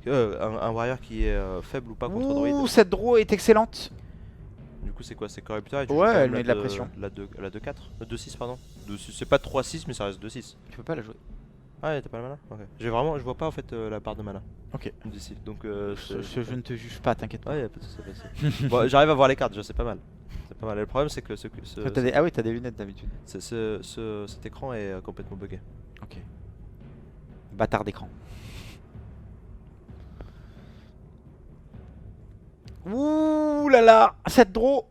un warrior qui est faible ou pas contre druide? Ouh, cette draw est excellente. Du coup c'est quoi? C'est corrupteur et tu Ouais, joues quand elle même met de la pression. La 2-4? 2-6 pardon. 2-6, c'est pas 3-6 mais ça reste 2-6. Tu peux pas la jouer. Ah ouais, t'as pas le mana? Ok. Je vois pas en fait la barre de mana Ok. d'ici. Donc Je ne te juge pas, t'inquiète pas. ouais, y a pas de souci, pas de souci. Bon, j'arrive à voir les cartes, je sais pas mal. C'est pas mal. Et le problème c'est que Ah oui, t'as des lunettes d'habitude. cet écran est complètement buggé. Ok. Bâtard d'écran. Ouh là là, cette draw,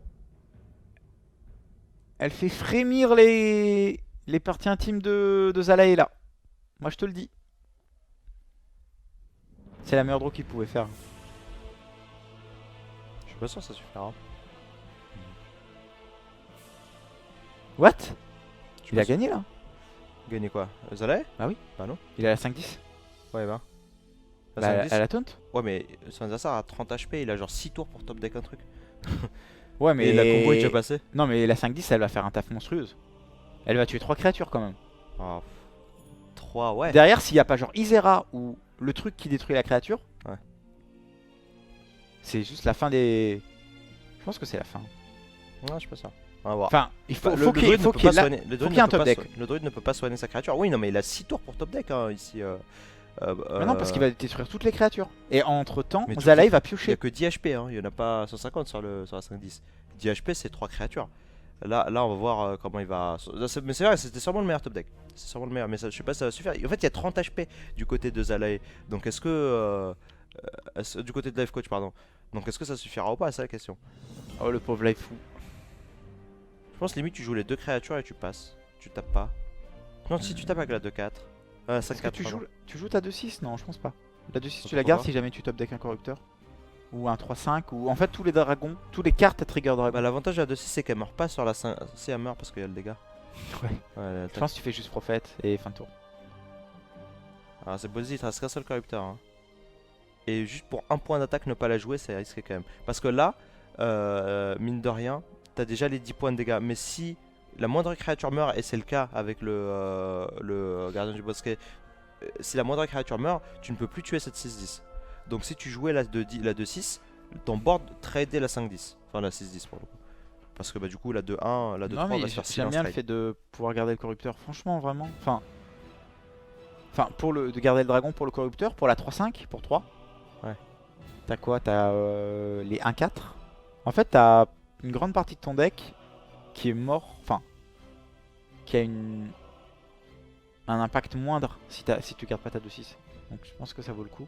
elle fait frémir les parties intimes de Zalae là. Moi je te le dis. C'est la meilleure draw qu'il pouvait faire. Je suis pas sûr que ça suffira. What? Je suis Il a pas sûr. gagné là? Gagné quoi? Zalae? Bah oui. Bah non. Il a la 5-10. Ouais, bah. La Bah, 5-10. elle a taunt. Ouais, mais son adversaire a 30 HP, il a genre 6 tours pour top deck un truc. Ouais mais Et la combo est déjà passée. non mais la 5-10 elle va faire un taf monstrueuse. Elle va tuer 3 créatures quand même. Oh, 3, ouais. Derrière s'il n'y a pas genre Isera ou le truc qui détruit la créature. Ouais. C'est juste la fin des... Je pense que c'est la fin. Non, je suis pas sûr. On va voir. Enfin, il faut, Bah, faut qu'il y ait- faut qu'il y ait la- le qu'il y ait un top deck. Le druide ne peut pas soigner sa créature. Oui, non, mais il a 6 tours pour top deck hein, ici. Mais non, parce qu'il va détruire toutes les créatures. Et entre temps, Mais toutes Zalae les- va Il n'y a piocher. que 10 HP, hein. Il n'y en a pas 150 sur la 5-10. 10 HP, c'est 3 créatures. Là, on va voir comment il va. Mais c'est vrai, c'était sûrement le meilleur top deck. C'est sûrement le meilleur, mais ça, je sais pas si ça va suffire. En fait, il y a 30 HP du côté de Zalae. Donc, est-ce que. Du côté de Life Coach, pardon. Donc, est-ce que ça suffira ou pas? C'est la question. Oh le pauvre life fou. Je pense limite, tu joues les deux créatures et tu passes. Tu tapes pas. Non, si tu tapes avec la 2-4. Est-ce que 5-4. tu joues ta 2-6? Non, je pense pas. La 2-6 tu Pourquoi la gardes pas si jamais tu top deck un corrupteur. Ou un 3-5. Ou en fait tous les dragons, tous les cartes à trigger dragon. Bah, l'avantage de la 2-6, c'est qu'elle meurt pas sur la 5. Si, elle meurt parce qu'il y a le dégât. Ouais. Ouais, Je pense que tu fais juste prophète et fin de tour. Alors c'est Bozzy, il te reste qu'un seul corrupteur. Hein. Et juste pour un point d'attaque, ne pas la jouer, c'est risqué quand même. Parce que là, mine de rien, t'as déjà les 10 points de dégâts. Mais si la moindre créature meurt, et c'est le cas avec le gardien du bosquet, si la moindre créature meurt, tu ne peux plus tuer cette 6-10. Donc si tu jouais la 2-6, ton board tradait la 5-10. Enfin la 6-10 pour le coup. Parce que bah, du coup la 2-1, la 2-3 Non mais va se faire j'aime silence bien le trade. fait de pouvoir garder le corrupteur. Franchement vraiment. Enfin de garder le dragon pour le corrupteur. Pour la 3-5, pour 3. Ouais. T'as quoi? T'as les 1-4. En fait t'as une grande partie de ton deck qui est mort. Enfin. Qui a un impact moindre si tu gardes pas ta 2-6. Donc je pense que ça vaut le coup.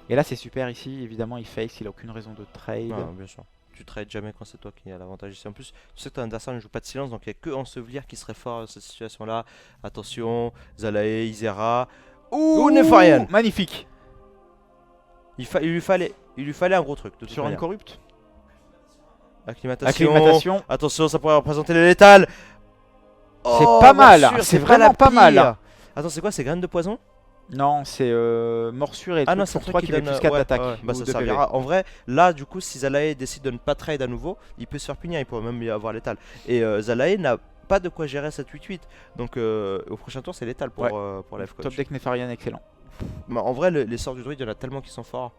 Et là c'est super ici, évidemment il face, il a aucune raison de trade. Non, bien sûr. Tu trades jamais quand c'est toi qui as l'avantage ici. En plus, tu sais que ton adversaire ne joue pas de silence, donc il n'y a que Ensevelir qui serait fort dans cette situation-là. Attention, Zalae, Isera. Ouh, Nefarian. Magnifique. Il lui fallait un gros truc. De toute Sur une manière. corrupte. Acclimatation. Acclimatation. Attention, ça pourrait représenter les létales. C'est Oh, pas mal, morsure, c'est pas la vraiment pas mal. pire. Attends, c'est quoi? C'est graines de poison? Non, c'est morsure et le Ah truc non, c'est pour le 3 truc qui met donne, plus 4 ouais, d'attaque. ouais, bah ou ça de PV. servira. En vrai, là, du coup, si Zalae décide de ne pas trade à nouveau, il peut se faire punir, il pourrait même y avoir létal. Et Zalae n'a pas de quoi gérer cette 8-8. Donc au prochain tour, c'est létal pour, Ouais. pour Life Coach. Top deck Nefarian excellent. Mais en vrai, les sorts du druide, il y en a tellement qui sont forts.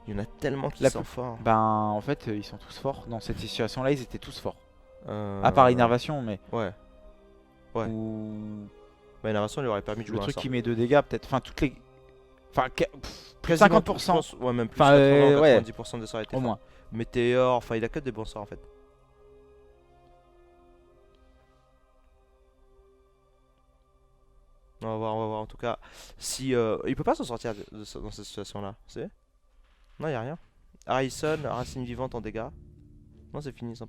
Il y en a tellement qui La sont forts. Ben en fait ils sont tous forts. Dans cette situation là ils étaient tous forts. Euh, À part Innervation mais... Ouais. Ouais. Ou Bah, Innervation lui aurait permis de jouer le un truc sort. qui met 2 dégâts peut-être. Enfin toutes les... Enfin, plus de Quasiment 50%. je pense, ouais, même plus Enfin, 80 ouais. 90% des sorts étaient Au forts. moins. Météore, enfin il a que des bons sorts en fait. On va voir en tout cas si il peut pas s'en sortir dans cette situation là, c'est? Non, y a rien. Harrison, racine vivante en dégâts. Non, c'est fini 100%.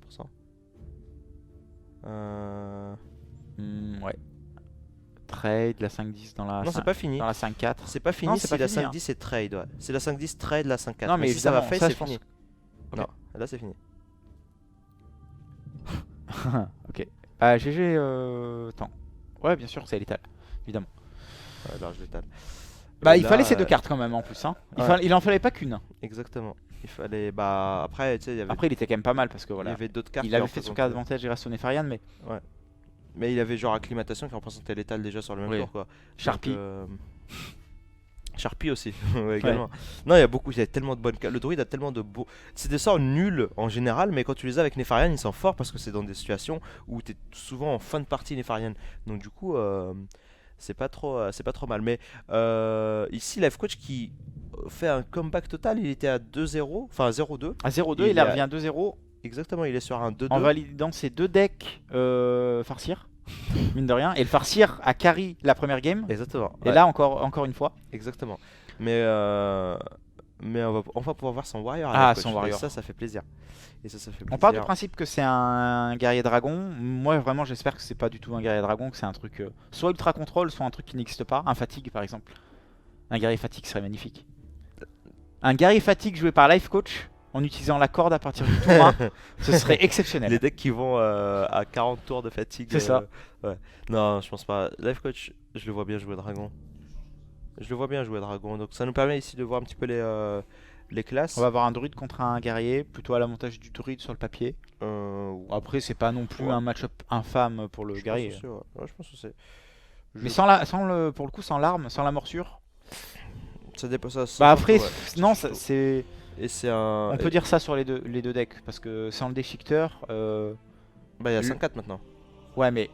Ouais. Trade, la 5-10 dans la Non, c'est pas fini. dans la 5-4. C'est pas fini Non, c'est si pas la fini, hein. 5-10 est trade, ouais. C'est la 5-10 trade, la 5-4. Non, mais si ça va évidemment, face, ça, c'est je pense fini. Ok. Non, là c'est fini. Ok. GG. Attends. Ouais, bien sûr, c'est létal. Évidemment. Ouais, large létal. Bah, Et il là, fallait ces deux cartes quand même en plus. Hein. ouais. Il en fallait pas qu'une. Exactement. Il fallait. Bah, après, tu sais, Après, il était quand même pas mal parce que il y voilà. avait d'autres cartes. Il qui avait fait son carte représentaient- d'avantage grâce au Nefarian, mais Mais il avait genre acclimatation qui représentait létal déjà sur le même Oui. tour quoi. Sharpie. Donc, Sharpie aussi, ouais, également. Non, il y a beaucoup, il y a tellement de bonnes cartes. Le druide a tellement de beaux. C'est des sorts nuls en général, mais quand tu les as avec Nefarian, ils sont forts parce que c'est dans des situations où tu es souvent en fin de partie Nefarian. Donc, du coup, c'est pas trop mal. Mais ici, Life Coach qui fait un comeback total, il était à 2-0, enfin 0-2. à 0-2, Il il est a à- revient 2-0 Exactement, il est sur un 2-2. en validant ses deux decks farcir. Mine de rien. Et le farcir a carry la première game. Exactement. Et ouais. là, encore une fois. Exactement. Mais on va enfin pouvoir voir son warrior. à Ah, Life Coach, son et warrior. ça fait plaisir. Et ça fait plaisir. On part du principe que c'est un guerrier dragon. Moi, vraiment, j'espère que c'est pas du tout un guerrier dragon, que c'est un truc soit ultra contrôle, soit un truc qui n'existe pas. Un fatigue, par exemple. Un guerrier fatigue serait magnifique. Un guerrier fatigue joué par Life Coach en utilisant la corde à partir du tour 1, ce serait exceptionnel. Les decks qui vont à 40 tours de fatigue. C'est ça. Ouais. Non, je pense pas. Life Coach, je le vois bien jouer dragon. Je le vois bien jouer dragon. Donc ça nous permet ici de voir un petit peu les classes. On va avoir un druide contre un guerrier, plutôt à l'avantage du druide sur le papier. Après, c'est pas non plus Ouais. un match-up infâme pour le Je pense guerrier. aussi, ouais. Ouais, je pense que c'est. Mais Je- pour le coup, sans l'arme, sans la morsure. Ça dépend ça. Bah après, ouais. non, chaud. c'est. Et c'est un. On peut dire ça sur les deux decks, parce que sans le déchiqueteur, Bah il y a le- 5-4 maintenant. ouais, mais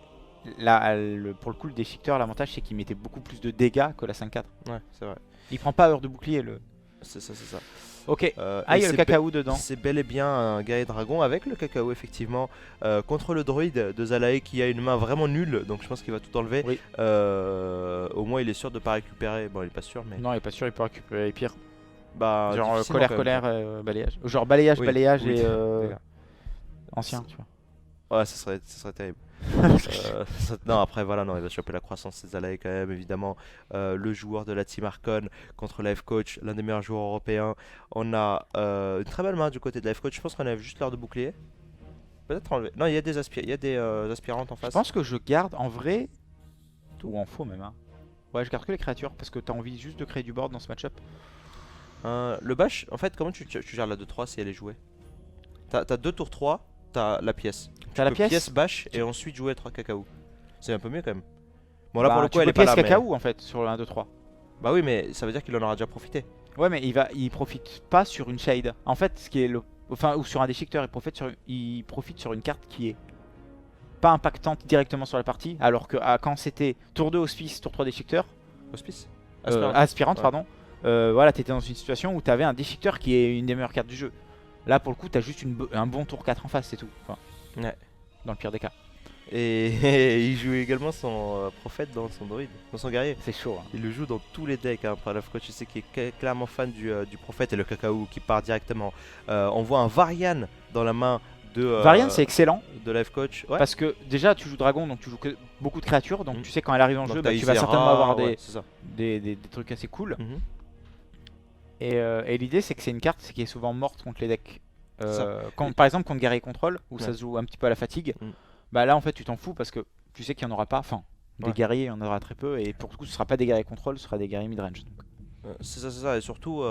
là, pour le coup, le déchiqueteur, l'avantage c'est qu'il mettait beaucoup plus de dégâts que la 5-4. Ouais, c'est vrai. Il prend pas heure de bouclier le. C'est ça, c'est ça. Ok. Et Ah, il y a le c'est cacao dedans. C'est bel et bien un guerrier dragon avec le cacao effectivement contre le druide de Zalae qui a une main vraiment nulle, donc je pense qu'il va tout enlever. Oui. Au moins il est sûr de pas récupérer. Bon, il est pas sûr, mais Non, il est pas sûr, il peut récupérer les pires. bah Genre difficilement, colère, quand même. balayage. Genre balayage, Oui, balayage oui, et d'accord. ancien, tu vois. Ouais, ça serait terrible. Non, après voilà, non, il va choper la croissance de Zalae quand même, évidemment. Le joueur de la Team Arcon contre Life Coach, l'un des meilleurs joueurs européens. On a une très belle main du côté de Life Coach. Je pense qu'on a juste l'heure de bouclier. Peut-être enlever. Non, il y a des aspirantes en Je face. pense que je garde en vrai, ou en faux même. Hein. Ouais, je garde que les créatures parce que t'as envie juste de créer du board dans ce match-up. Le bash, en fait, comment tu gères la 2-3 si elle est jouée? T'as 2 tours 3, t'as la pièce. T'as la Tu peux pièce bash et ensuite jouer 3 cacao. C'est un peu mieux quand même. Bon, là Bah, pour le tu coup, elle peux est pas pièce là. cacao en fait sur le 1, 2, 3. Bah oui, mais ça veut dire qu'il en aura déjà profité. Ouais, mais il profite pas sur une shade. En fait, ce qui est le. Enfin, ou sur un déchiqueteur, il profite sur une carte qui est pas impactante directement sur la partie. Alors que quand c'était tour 2 hospice, tour 3 déchiqueteur, Hospice aspirante, Ouais. pardon, voilà, t'étais dans une situation où t'avais un déchiqueteur qui est une des meilleures cartes du jeu. Là, pour le coup, t'as juste un bon tour 4 en face, c'est tout. Enfin, Ouais. dans le pire des cas. Et il joue également son prophète dans son druide, dans son guerrier. C'est chaud. Hein. Il le joue dans tous les decks. Hein. Par Coach, je sais qu'il est clairement fan du prophète et le cacao qui part directement. On voit un Varian dans la main de. Varian, c'est excellent. De Life Coach. Ouais. Parce que déjà, tu joues dragon, donc tu joues beaucoup de créatures. Donc Mhm. tu sais, quand elle arrive en Donc jeu, t'as bah, tu vas Isera, certainement avoir ouais, c'est ça. des trucs assez cool. Mhm. Et l'idée, c'est que c'est une carte qui est souvent morte contre les decks. C'est ça. Par exemple, contre Guerrier Control, où ça Ouais. se joue un petit peu à la fatigue. Mhm. Bah là, en fait, tu t'en fous parce que tu sais qu'il n'y en aura pas. Enfin, des Ouais. guerriers, il y en aura très peu. Et pour le coup, ce sera pas des guerriers contrôle, ce sera des guerriers midrange. Donc. C'est ça, c'est ça. Et surtout,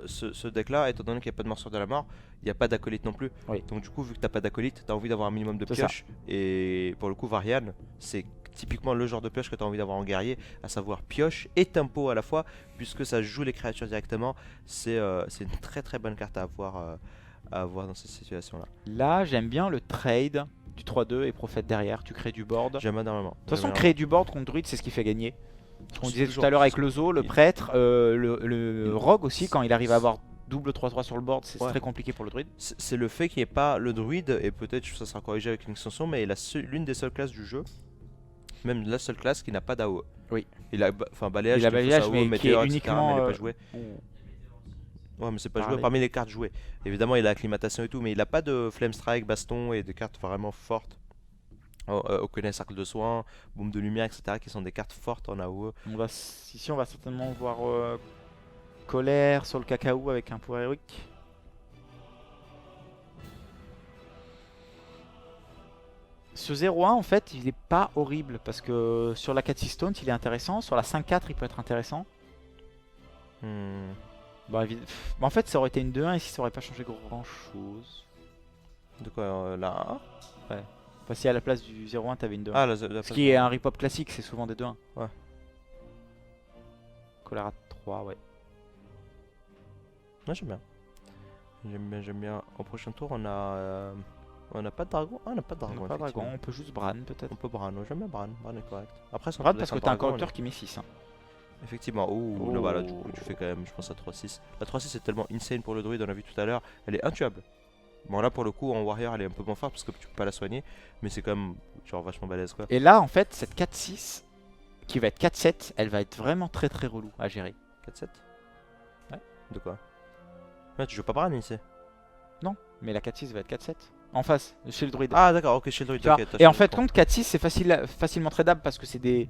ce deck-là, étant donné qu'il n'y a pas de morsure de la mort, il n'y a pas d'acolyte non plus. Oui. Donc, du coup, vu que t'as pas d'acolyte, t'as envie d'avoir un minimum de C'est ça. pioche. Et pour le coup, Varian, c'est typiquement le genre de pioche que tu as envie d'avoir en guerrier, à savoir pioche et tempo à la fois, puisque ça joue les créatures directement. C'est une très très bonne carte à avoir dans cette situation-là. Là, j'aime bien le trade du 3-2 et prophète derrière. Tu crées du board. De J'aime énormément. toute façon, créer du board contre druide, c'est ce qui fait gagner. Ce qu'on C'est disait tout toujours- à l'heure avec le zoo, le il- prêtre, le rogue aussi, quand il arrive à avoir double 3-3 sur le board, c'est Ouais. très compliqué pour le druide. C'est le fait qu'il n'y ait pas le druide, et peut-être ça sera corrigé avec une extension, mais l'une des seules classes du jeu, même la seule classe qui n'a pas d'AOE. Oui. Il a enfin balayage, Il a qui est fausse balayage, AOE, mais qui est météore, etc., uniquement, mais il est pas joué. Ouh. Ouais, mais c'est pas joué Pareil. parmi les cartes jouées. Évidemment, il a acclimatation et tout, mais il a pas de flame strike, baston et des cartes vraiment fortes. Oculus, cercle de soins, bombe de lumière, etc., qui sont des cartes fortes en AOE. Ici, on va certainement voir colère sur le cacao avec un pouvoir héroïque. Ce 0-1 en fait il est pas horrible parce que sur la 4-6 taunt il est intéressant, sur la 5-4 il peut être intéressant. Hmm. Bah, en fait ça aurait été une 2-1 ici ça aurait pas changé grand chose. De quoi là? Enfin si à la place du 0-1 t'avais une 2-1. Ah, Ce qui est un rip-hop classique, c'est souvent des 2-1. Ouais. Colère à 3, ouais. Ouais, j'aime bien. J'aime bien. Au prochain tour, on a. On n'a pas de dragon. Ah, on n'a pas de dragon. On n'a pas dragon, effectivement. on peut juste Bran peut-être. On peut Bran, ouais, j'aime bien Bran. Bran est correct. Après, Bran parce que t'as un corrupteur qui met 6. Hein. Effectivement. Ouh, Oh. là, voilà, du coup, tu fais quand même, je pense, à 3-6. La 3-6 est tellement insane pour le druide, on l'a vu tout à l'heure. Elle est intuable. Bon, là, pour le coup, en warrior, elle est un peu moins forte parce que tu peux pas la soigner. Mais c'est quand même, genre, vachement balèze, quoi. Et là en fait cette 4-6 qui va être 4-7, elle va être vraiment très très relou à gérer. 4-7 Ouais. De quoi? Ouais, tu joues pas Bran ici. Non, mais la 4-6 va être 4-7. En face, chez le druide. Ah, d'accord, ok, chez le druide. Tu vois. Ok, Et en fait, contre 4-6, c'est facilement tradable parce que c'est des.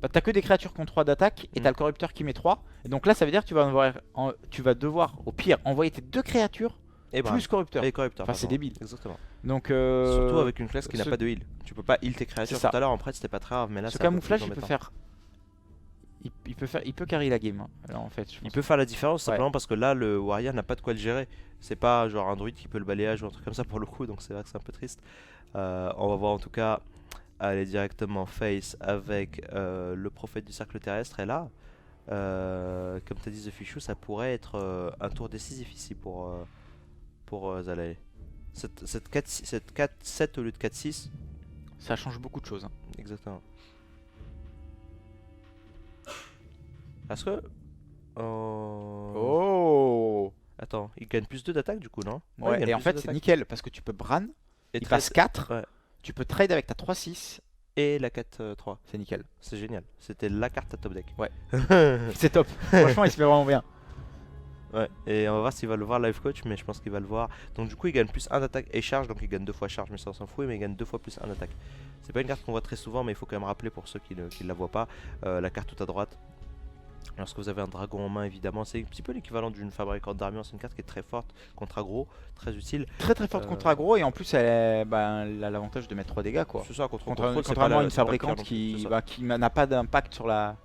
Bah, t'as que des créatures qui ont 3 d'attaque et t'as le corrupteur qui met 3. Et donc là, ça veut dire que tu vas devoir, au pire, envoyer tes 2 créatures et Bran. plus corrupteur. Et corrupteur. Enfin, c'est pardon. débile. Exactement. Donc, Surtout avec une classe qui n'a ce- pas de heal. Tu peux pas heal tes créatures. C'est ça. Tout à l'heure en prête c'était pas très grave, mais là ce c'est un peu plus camouflage, il peut embêtant. faire. Il peut carry la game. Hein. Alors, en fait, je Il pense. peut faire la différence Ouais. simplement parce que là le warrior n'a pas de quoi le gérer. C'est pas genre un druide qui peut le balayage ou un truc comme ça pour le coup, donc c'est vrai que c'est un peu triste. On va voir en tout cas aller directement face avec le prophète du cercle terrestre. Et là, comme t'as dit The Fichou, ça pourrait être un tour décisif ici pour Zalae. Cette 4-7 au lieu de 4-6. Ça change beaucoup de choses. Hein. Exactement. Est-ce que... Oh Attends, il gagne plus 2 d'attaque du coup, non? il Ouais, gagne et en plus fait, deux c'est d'attaque. nickel parce que tu peux Bran, Et il trade- passe 4. Ouais. Tu peux trade avec ta 3-6. Et la 4-3. C'est nickel. C'est génial. C'était la carte à top deck. Ouais. C'est top. Franchement, il se fait vraiment bien. Ouais, et on va voir s'il va le voir live coach, mais je pense qu'il va le voir. Donc du coup, il gagne plus 1 d'attaque et charge, donc il gagne 2 fois charge, mais ça on s'en fout, mais il gagne 2 fois plus 1 d'attaque. C'est pas une carte qu'on voit très souvent, mais il faut quand même rappeler pour ceux qui ne la voient pas, la carte tout à droite. Lorsque vous avez un dragon en main, évidemment, c'est un petit peu l'équivalent d'une fabricante d'armure, c'est une carte qui est très forte contre aggro, très utile. Très très forte contre aggro et en plus elle a l'avantage de mettre 3 dégâts quoi. C'est ça, contre contrôle, c'est pas Contrairement à une c'est pas pire fabricante non plus, c'est ça. qui n'a pas d'impact sur la.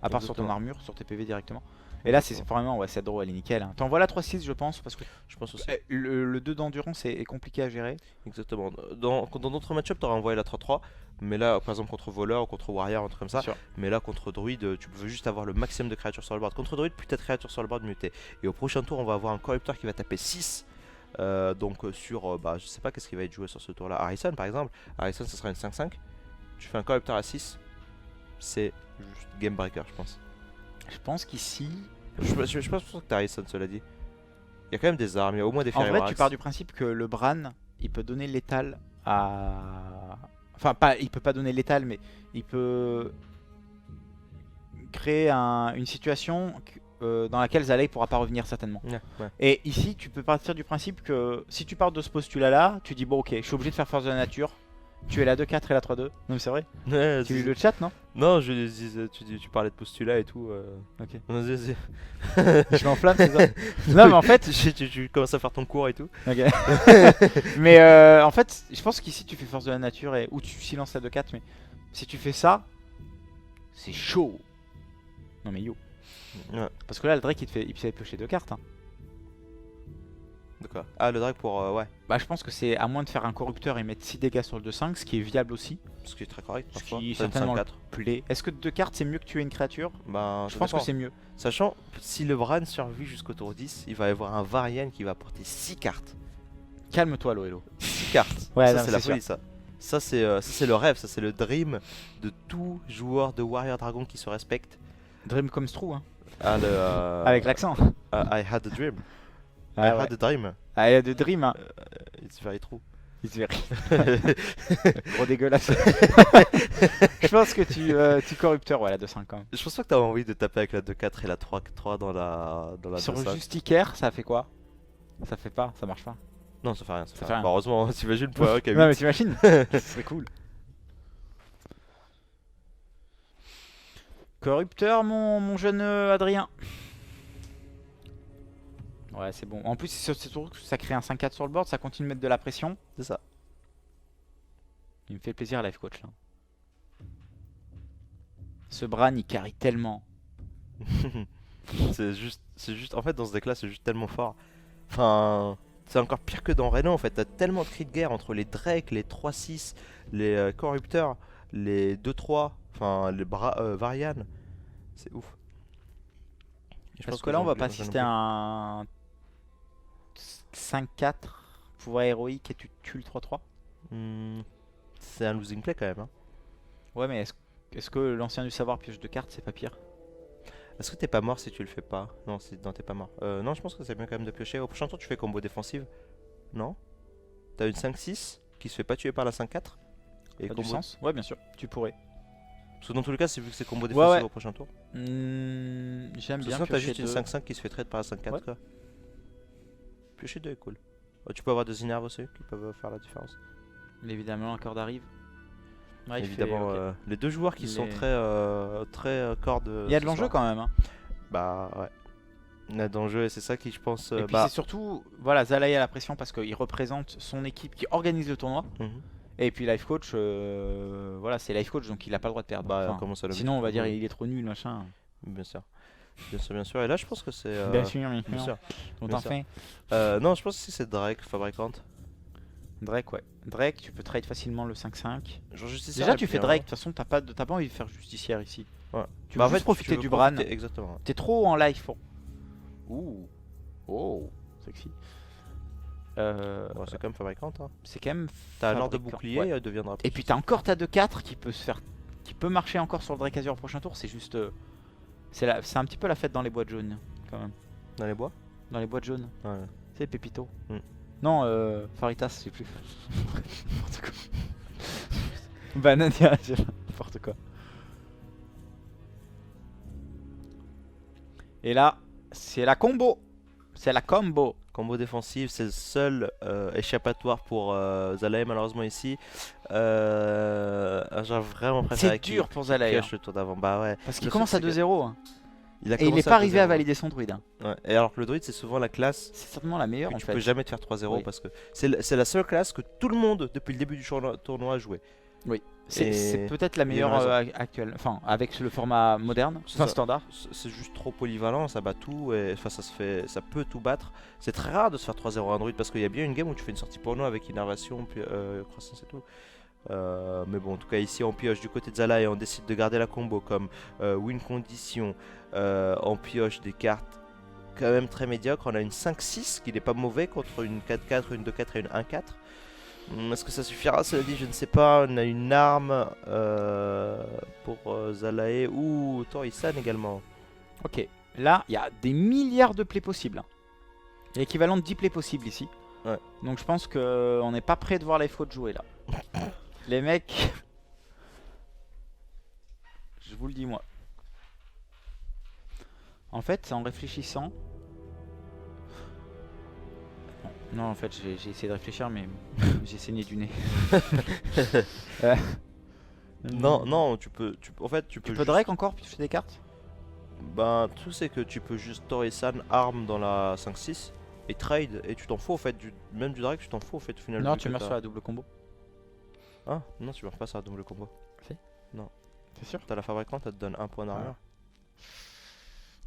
À part sur ton Exactement. armure, sur tes PV directement. Et là c'est Exactement. vraiment, ouais, cette draw elle est nickel. Hein. T'envoies la 3-6 je pense parce que Je pense aussi. le 2 d'endurance est compliqué à gérer. Exactement. Dans d'autres match-ups, t'aurais envoyé la 3-3, mais là, par exemple, contre voleur ou contre warrior, un truc comme ça. Sûr. Mais là, contre druide, tu peux juste avoir le maximum de créatures sur le board. Contre druide, plus t'as de créatures sur le board, mieux t'es. Et au prochain tour, on va avoir un corrupteur qui va taper 6. Sur, bah, je sais pas qu'est-ce qui va être joué sur ce tour-là. Harrison, par exemple. Harrison, ça sera une 5-5. Tu fais un corrupteur à 6. C'est juste game breaker, je pense. Je pense qu'ici. Je pense que t'as Harrison, cela dit. Il y a quand même des armes, il y a au moins des En Fairy vrai, tu Warax. pars du principe que le Bran il peut donner létal à. Enfin, pas, il peut pas donner létal, mais il peut créer une situation dans laquelle Zalae pourra pas revenir certainement. Ouais. Et ici, tu peux partir du principe que si tu pars de ce postulat-là, tu dis bon, ok, je suis obligé de faire force de la nature. Tu es la 2-4 et la 3-2. Non, mais c'est vrai. Ouais, Tu as lu le chat, non? non, tu parlais de postulat et tout. Ok. Vas-y. Je m'enflamme, c'est ça? Non, mais en fait. tu commences à faire ton cours et tout. Ok. Mais en fait, je pense qu'ici tu fais force de la nature ou tu silences la 2-4, mais si tu fais ça, c'est chaud. Non, mais yo. Ouais. Parce que là, le Drake il te fait piocher 2 cartes. Hein. De quoi? Ah, le drag pour. Ouais. Bah, je pense que c'est à moins de faire un corrupteur et mettre 6 dégâts sur le 2-5, ce qui est viable aussi. Ce qui est très correct. Ce parfois. qui est T'as une certainement 5-4. Play. Est-ce que 2 cartes c'est mieux que tuer une créature? Ben, Je ça pense que dépend. c'est mieux. Sachant, si le Bran survit jusqu'au tour 10, il va y avoir un Varian qui va porter 6 cartes. Calme-toi, Loelo. 6 cartes. Ouais, ça, non, c'est la c'est folie, ça. Ça c'est le rêve, ça c'est le dream de tout joueur de Warrior Dragon qui se respecte. Dream comes true, hein. Ah, Avec l'accent. I had a dream. I Ah ouais. had a dream. Ah, il y a de dream, hein. It's very true. Il se verrait. Gros dégueulasse. Je pense que tu corrupteur, ouais, la 2-5 quand même. Je pense pas que t'as envie de taper avec la 2-4 et la 3-3 dans la Sur 2-5. juste Iker, ça fait quoi? Ça fait pas, ça marche pas. Non, ça fait rien. Ça fait fait rien. rien. Bah, heureusement, t'imagines pour un qui a Non, 8. mais t'imagines? Ce serait cool. Corrupteur, mon jeune Adrien. Ouais, c'est bon. En plus, c'est surtout que ça crée un 5-4 sur le board, ça continue de mettre de la pression. C'est ça. Il me fait plaisir, life coach là. Ce Bran, il carry tellement. c'est juste. En fait, dans ce deck là, c'est juste tellement fort. Enfin. C'est encore pire que dans Reno en fait. T'as tellement de cris de guerre entre les Drake, les 3-6, les Corrupteurs, les 2-3, enfin les Varian. C'est ouf. Je Parce pense que là, on va j'en- pas j'en assister à oublie. un 5-4 pouvoir héroïque et tu tues le 3-3. C'est un losing play quand même. Hein. Ouais, mais est-ce que l'ancien du savoir pioche de cartes, c'est pas pire? Est-ce que t'es pas mort si tu le fais pas? Non, non t'es pas mort. Non, je pense que c'est bien quand même de piocher. Au prochain tour, tu fais combo défensive. Non? T'as une 5-6 qui se fait pas tuer par la 5-4. Et Ça a du combo. sens? Ouais, bien sûr, tu pourrais. Parce que dans tous les cas, c'est vu que c'est combo Ouais, défensive ouais. au prochain tour. J'aime Parce que bien sinon, t'as piocher juste une deux. 5-5 qui se fait trade par la 5-4 Ouais. quoi. Piocher 2 est cool. Tu peux avoir des Inerves aussi qui peuvent faire la différence. Évidemment, un corde arrive. Ouais, il fait- Évidemment, ok. les deux joueurs qui sont Les- très cordes. Il y a de l'enjeu quand même. Hein. Bah ouais. Il y a d'enjeu et c'est ça qui, je pense. Et puis Bah, c'est surtout, voilà, Zalaï a la pression parce qu'il représente son équipe qui organise le tournoi. mhm. Et puis Life Coach, voilà, c'est Life Coach donc il a pas le droit de perdre. Bah, Enfin, comment ça le sinon on va dire oui. il est trop nul, machin. Bien sûr. Bien sûr, bien sûr. Et là, je pense que c'est. Bien sûr, Bien sûr. On bien t'en sûr. fait. Non, je pense que c'est Drake, fabricante. Drake, ouais. Drake, tu peux trade facilement le 5-5. Genre justicière Déjà, est tu fais bien. Drake, de toute façon, t'as pas envie de faire justicière ici. Ouais. Tu Bah, veux juste profiter tu veux du Bran. profiter, exactement. T'es trop en life pour. Ouh. Oh, sexy. Ouais, c'est quand même fabricante. Hein. C'est quand même. T'as un ordre de fabricant. bouclier, Ouais. elle deviendra. Et puis t'as encore ta 2-4 qui peut se faire. Qui peut marcher encore sur le Drake Azure au prochain tour. C'est juste. C'est un petit peu la fête dans les boîtes jaunes, quand même. Dans les bois. Dans les boîtes jaunes. Ouais. C'est Pépito. Mm. Non, Faritas, je sais plus. N'importe quoi. Banania, je sais pas, n'importe quoi. Et là, c'est la combo. C'est la combo. Combo défensif, c'est le seul échappatoire pour Zalae malheureusement ici. J'ai vraiment préféré C'est dur pour Zalaï. le tour d'avant. Bah ouais. Parce qu'il Le commence à truc, c'est 2-0. Hein. Il a Et il n'est commencé pas arrivé à 2-0. valider son druide. Hein. Ouais. Et alors que le druide c'est souvent la classe C'est certainement la meilleure que en tu fait. peux jamais te faire 3-0 Oui. parce que c'est la seule classe que tout le monde depuis le début du tournoi a joué. C'est Et peut-être la il y a une meilleure raison. actuelle. Enfin, avec le format moderne, C'est enfin ça. standard. C'est juste trop polyvalent, ça bat tout et enfin ça peut tout battre. C'est très rare de se faire 3-0 en druide parce qu'il y a bien une game où tu fais une sortie porno avec innervation, puis croissance et tout. Mais bon, en tout cas ici on pioche du côté de Zala et on décide de garder la combo comme win condition. On pioche des cartes quand même très médiocres. On a une 5-6 qui n'est pas mauvais contre une 4-4, une 2-4 et une 1-4. Est-ce que ça suffira? Cela dit, je ne sais pas. On a une arme pour Zalae ou Torisan également. Ok, là, il y a des milliards de plays possibles. Hein. Il y a l'équivalent de 10 plays possibles ici. Ouais. Donc je pense qu'on n'est pas prêt de voir Life Coach jouer là. Les mecs, je vous le dis moi. En fait, en réfléchissant... Non, en fait, j'ai essayé de réfléchir, mais j'ai saigné du nez. Non, non, en fait, tu Tu peux peux juste- Drake encore piocher des cartes? Ben, tout c'est que tu peux juste Torisan arme dans la 5-6 et trade et tu t'en fous au fait même du Drake, tu t'en fous au fait au final. Non, vu tu que meurs t'as- sur la double combo. Ah, non, tu meurs pas sur la double combo. C'est sûr? T'as la fabricante, elle te donne un point d'armure.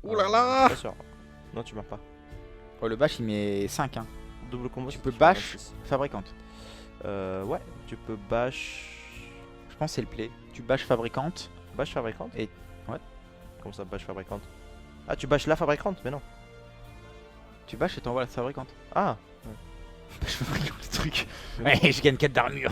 Ouh là là! Pas sûr. Non, tu meurs pas. Oh, le bash il met 5 hein. Double combo, Tu c'est peux sur bash. 26. Fabricante. Ouais, tu peux bash. Je pense que c'est le play. Tu bash fabricante. Bash fabricante Et- ouais. Comment ça, bash fabricante? Ah, tu bash la fabricante? Mais non. Tu bash et t'envoies la fabricante. Ah, Bash fabricante le truc. Ouais, je gagne 4 d'armure.